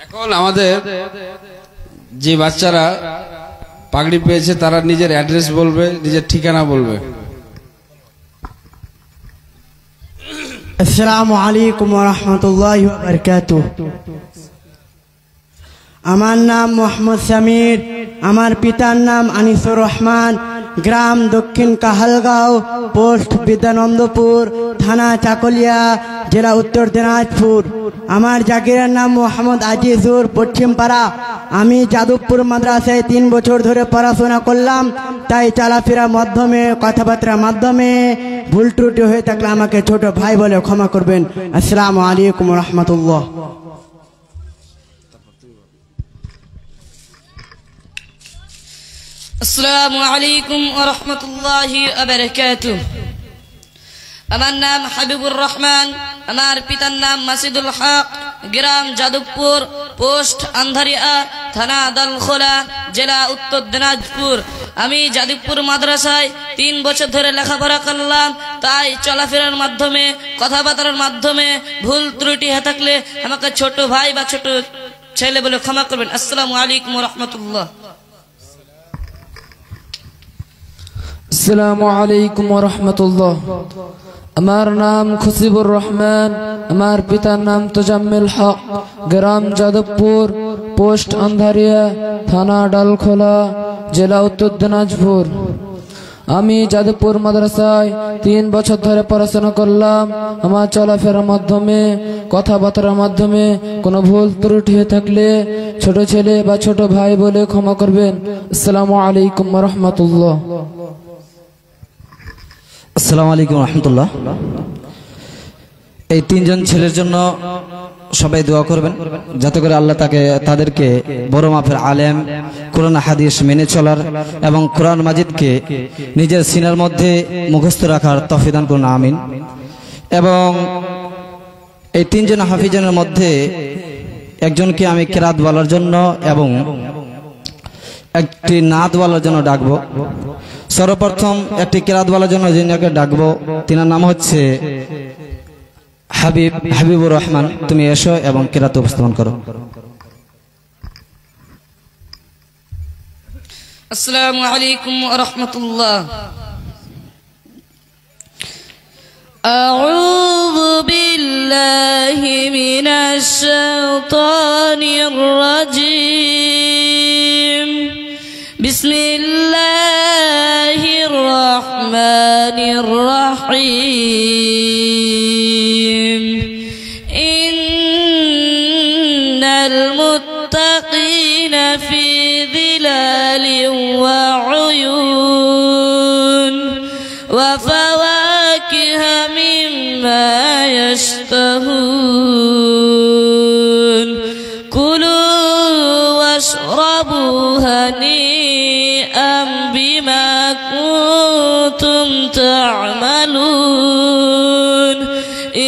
এখন আমাদের যে বাচ্চারা পাগড়ি পেয়েছে তারা নিজের অ্যাড্রেস বলবে, নিজের ঠিকানা বলবে। আসসালামু আলাইকুম ওয়া রাহমাতুল্লাহি ওয়া বারাকাতুহু। আমার নাম মোহাম্মদ সামির, আমার পিতার নাম আনিসুর রহমান, গ্রাম দক্ষিণ কাহালগাঁও, পোস্ট বিদ্যানন্দপুর, থানা চাকলিয়া, জেলা উত্তর দিনাজপুর। আমার জাগিরের নাম মোহাম্মদ আজিজুর পশ্চিমপাড়া। আমি যাদবপুর মাদ্রাসায় 3 বছর ধরে পড়াশোনা করলাম, তাই চলাফেরার মাধ্যমে কথাবার্তার মাধ্যমে ভুল ত্রুটি হয়ে থাকলে আমাকে ছোট ভাই বলে ক্ষমা করবেন। আসসালামু আলাইকুম ওয়া রাহমাতুল্লাহ। আসসালামু আলাইকুম ওয়া রাহমাতুল্লাহি ওয়া বারাকাতুহু। আমার নাম হাবিবুর রহমান, আমার পিতার নাম মাসিদুল হক, গ্রাম যাদবপুর, পোস্ট আন্ধারিয়া, থানা দালখোলা, জেলা উত্তর দিনাজপুর। আমি যাদবপুর মাদ্রাসায় 3 বছর ধরে লেখাপড়া করলাম, তাই চলাফেরার মাধ্যমে কথাবার্তার মাধ্যমে ভুল ত্রুটি হয়ে থাকলে আমাকে ছোট ভাই বা ছোট ছেলে বলে ক্ষমা করবেন। আসসালামু আলাইকুম ওয়া রাহমাতুল্লাহ। আসসালামু আলাইকুম ওয়া রাহমাতুল্লাহ। আমার নাম খুশিবুর রহমান, আমার পিতার নাম তোজাম্মেল হক, গ্রাম যাদবপুর, পোস্ট আন্ধারিয়া, থানা ডালখোলা, জেলা উত্তর দিনাজপুর। আমি যাদবপুর মাদ্রাসায় 3 বছর ধরে পড়াশোনা করলাম। আমার চলাফেরার মাধ্যমে কথাবার্তার মাধ্যমে কোনো ভুল ত্রুটি হয়ে থাকলে ছোট ছেলে বা ছোট ভাই বলে ক্ষমা করবেন। আসসালামু আলাইকুম ওয়া রাহমাতুল্লাহ। আসসালামু আলাইকুম রহমতুল্লাহ। এই 3 জন ছেলের জন্য সবাই দোয়া করবেন, যাতে করে আল্লাহ তাদেরকে বড় মাপের আলেম, কোরআন হাদিস মেনে চলার এবং কোরআন মাজিদকে নিজের সিনার মধ্যে মুখস্থ রাখার তৌফিক দান করুন, আমিন। এবং এই 3 জন হাফিজের মধ্যে একজনকে আমি কিরাত বলার জন্য এবং একটি নাত বলার জন্য ডাকবো। সর্বপ্রথম একটি কিরাত বলার জন্য যিনাকে ডাকবো, তিনার নাম হচ্ছে হাবিবুর রহমান। তুমি এসো এবং কিরাত উপস্থাপন করো। আসসালামু আলাইকুম ওয়া রাহমাতুল্লাহ। আউযু বিল্লাহি মিনাশ শাইতানির রাজীম। বিসমিল্লাহির রহমানির রহিম। ইন্নাল মুত্তাকিনা ফি যিলালিন ওয়া উয়ুন ওয়া ফাওয়াকিহা মিম্মা ইয়াশতাহুন। কুলু ওয়াশরাবু হানিআম বিমা কুনতুম তা'মালুন।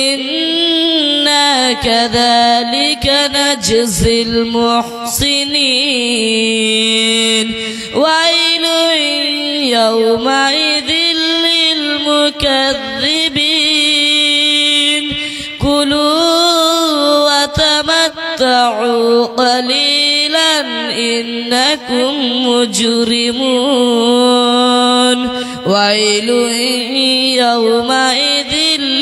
ইন্না কাযালিকা নাজজিল মুহসিনিন। ওয়াইলুন ইয়াওমাইযিল লিল মুকাযযিবিন। কুলু ওয়া তামাত্তা'উ قليلا إنكم مجرمون. ويل يومئذ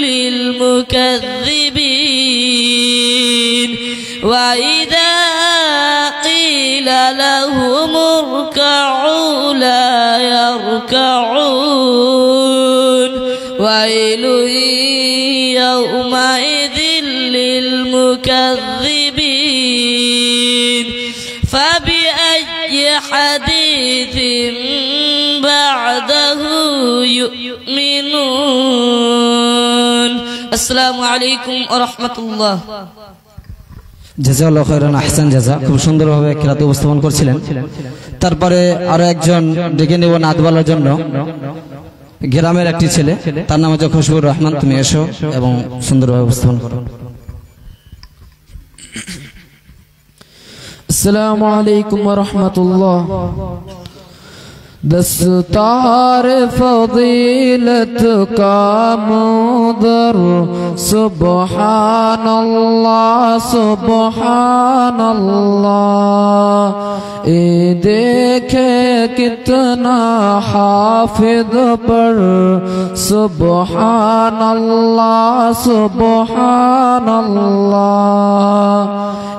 للمكذبين. وإذا قيل لهم اركعوا لا يركعون. ويل يومئذ للمكذبين. فبأي حديث بعده يؤمنون. السلام عليكم ورحمة الله. জাযাকাল্লাহু খাইরান, আহসান জাযা। খুব সুন্দরভাবে কিরাত উপস্থাপন করছিলেন। তারপরে আরো একজন ডেকে নেব নাত বলার জন্য, গ্রামের একটি ছেলে, তার নাম হচ্ছে খুশবুর রহমান। তুমি এসো এবং সুন্দরভাবে উপস্থাপন করো। আসসালামু আলাইকুম ওয়া রাহমাতুল্লাহ। دستار فضیلت کا مدر سبحان اللہ سبحان اللہ اے دیکھے کتنا حافظ پر سبحان اللہ سبحان اللہ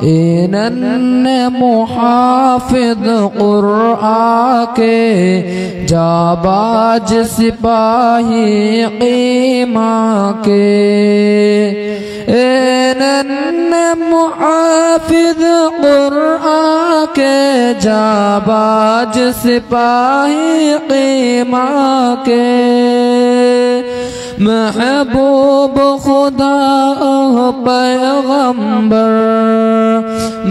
اے نن محافظ قرآن کے جاباج سپاہی قیمہ کے اے نن محافظ قرآن کے جاباج سپاہی قیمہ کے محبوب خدا پیغمبر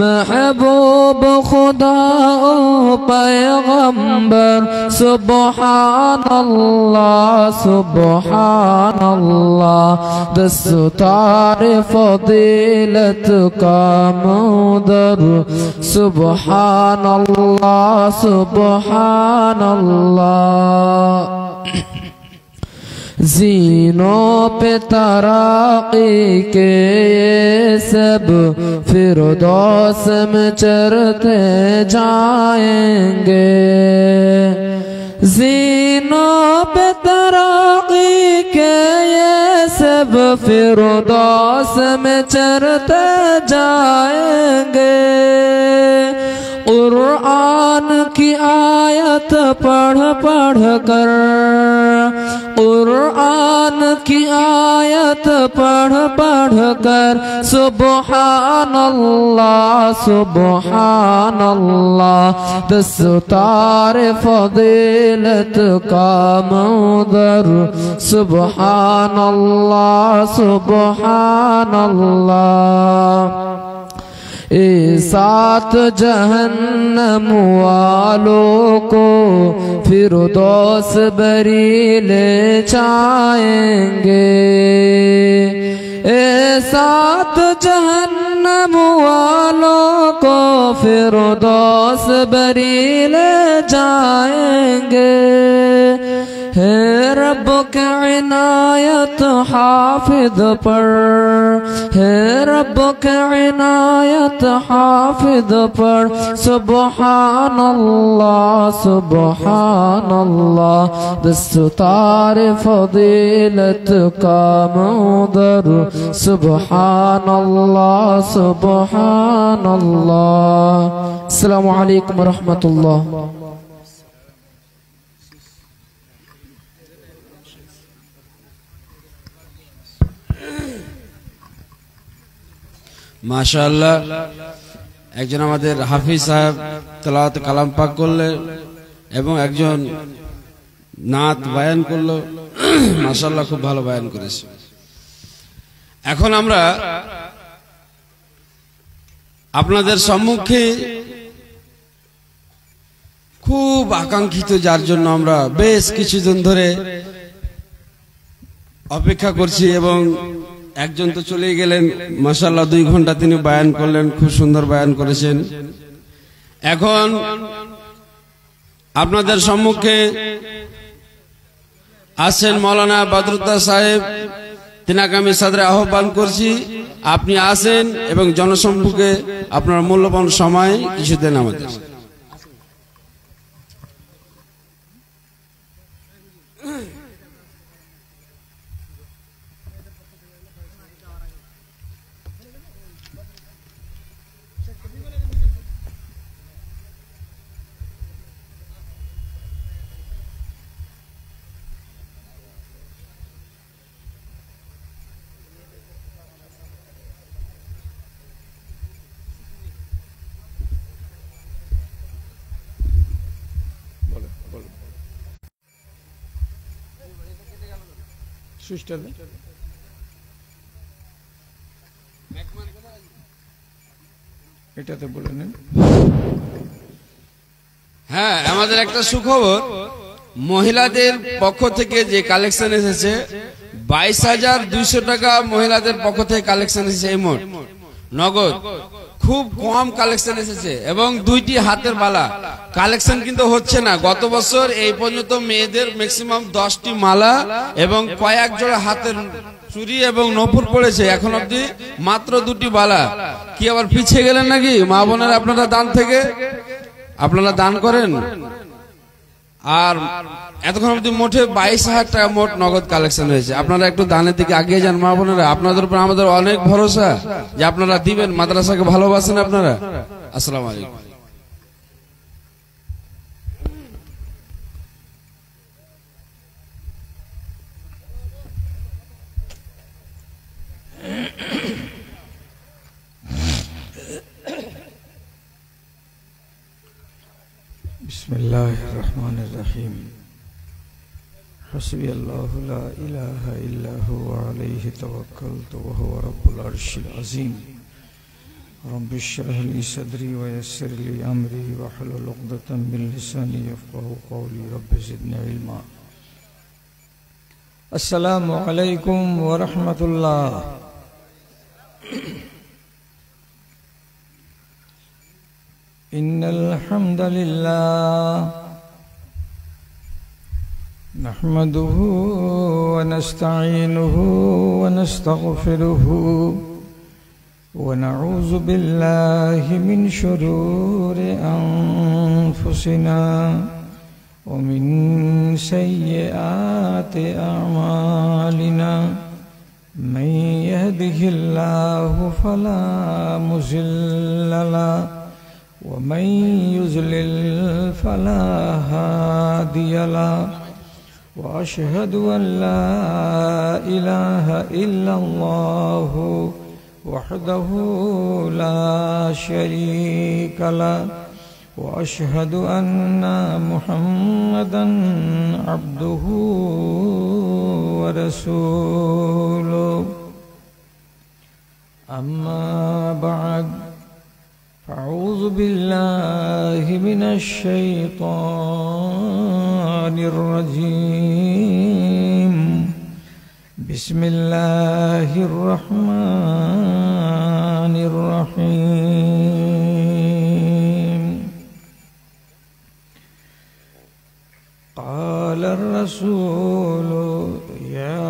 محبوب خدا پیغمبر سبحان اللہ سبحان اللہ دستار فضیلت کا مدر سبحان اللہ سبحان اللہ زینوں پہ تراقی کے یہ سب فردوس میں چرتے جائیں گے زینوں پہ تراقی کے یہ سب فردوس میں چرتے جائیں گے قرآن کی آیت پڑھ پڑھ کر قرآن کی آیت پڑھ پڑھ کر سبحان اللہ سبحان اللہ دستار فضیلت کا مدر سبحان اللہ سبحان اللہ اے سات جہنم والوں کو فردوس بری لے جائیں گے اے سات جہنم والوں کو فردوس بری لے جائیں گے ہے رب کی عنایت حافظ پر ہے رب کی عنایت حافظ پر سبحان اللہ سبحان اللہ دستار فضیلت کا مدر سبحان اللہ سبحان اللہ السلام علیکم ورحمۃ اللہ মাশাআল্লাহ একজন আমাদের হাফিজ সাহেব তেলাওয়াত কালাম পাক করলেন এবং একজন নাত বায়ান করলো মাশাআল্লাহ খুব ভালো বায়ান করেছে এখন আমরা আপনাদের সম্মুখে খুব আকাঙ্ক্ষিত যার জন্য আমরা বেশ কিছুদিন ধরে অপেক্ষা করছি এবং একজন তো চলে গেলেন মাশাআল্লাহ 2 ঘন্টা তিনি বায়ান করলেন খুব সুন্দর বায়ান করেছেন এখন আপনাদের সম্মুখে আসেন মাওলানা বদরুদ্দোজা সাহেব তিনাকে আমি সাদরে আহ্বান করছি আপনি আসেন এবং জনসম্মুখে আপনার মূল্যবান সময় কিছু দেন আমাদের এটাতে বলে নেন হ্যাঁ আমাদের একটা সুখবর মহিলাদের পক্ষ থেকে যে কালেকশন এসেছে 22,200 টাকা মহিলাদের পক্ষ থেকে কালেকশন এসেছে এই মোট নগদ খুব কম কালেকশন এসেছে এবং 2টি হাতের বালা কালেকশন কিন্তু হচ্ছে না। গত বছর এই পর্যন্ত মেয়েদের ম্যাক্সিমাম 10টি মালা এবং কয়েক জোড়া হাতের চুড়ি এবং নপুর পড়েছে, এখন অবধি মাত্র 2টি বালা। কি আবার পিছিয়ে গেলেন নাকি মা বোনেরা? আপনারা দান থেকে আপনারা দান করেন। আর এতক্ষণ অবধি মোটে 22,000 টাকা মোট নগদ কালেকশন হয়েছে। আপনারা একটু দানের দিকে আগিয়ে যান মা বোনেরা, আপনাদের উপর আমাদের অনেক ভরসা যে আপনারা দিবেন। মাদ্রাসাকে ভালোবাসেন আপনারা। আসসালামু আলাইকুম। बिस्मिल्लाहिर्रहमानिर्रहीम। हस्बी अल्लाहु ला इलाहा इल्ला हुवा अलैहि तवक्कलतु व हुवा रब्बुल अर्शिल अज़ीम। रब्बि इश्रह ली सदरी व यस्सिर ली अमरी वहलुल उक़दतम मिन लिसानी यफ़क़हू क़ौली। रब्बि ज़िदनी इल्मा। अस्सलामु अलैकुम व रहमतुल्लाह। इन्नल हम्दलिल्लाह नहमदुहु व नस्तईनुहु व नस्तगफिरुहु व नऊज़ु बिल्लाहि मिन शुरूरि अनफुसिना व मिन सय्यिआति अअमालिना। मन यहदिहिल्लाहु फला मुज़िल्ल लहु ومن يضلل فلا هادي له واشهد ان لا اله الا الله وحده لا شريك له واشهد ان محمدا عبده ورسوله اما بعد أعوذ بالله من الشيطان الرجيم بسم الله الرحمن الرحيم قال الرسول يا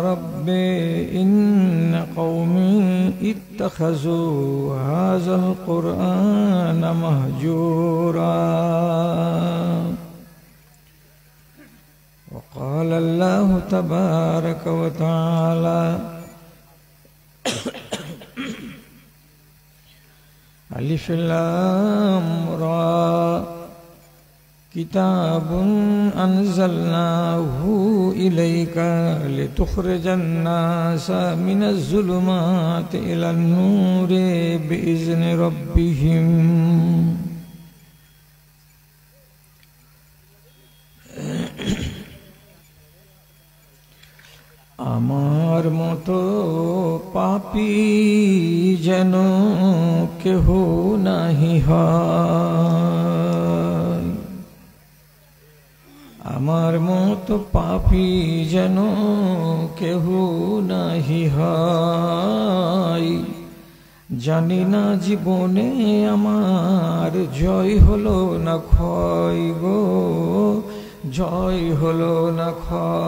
رب إن قومي اتخذوا هذا القرآن مهجورا وقال الله تبارك وتعالى ألف لام را كتاب أنزلناه إليك لتخرج الناس من الظلمات إلى النور بإذن ربهم আমার মতো পাপী যেন কেহ নাহি হয়, আমার মতো পাপী যেন কেহ নাহি হয়। জানি না জীবনে আমার জয় হলো না ক্ষয় গো, জয় হলো না ক্ষয়।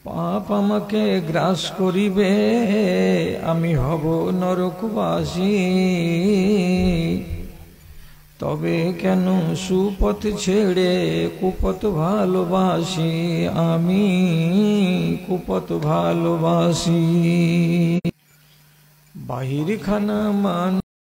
পাপ আমাকে গ্রাস করিবে, আমি হব নরকবাসী। তবে কেন সুপথ ছেড়ে কুপথ ভালোবাসি, আমি কুপথ ভালোবাসি। বাহির খানা মান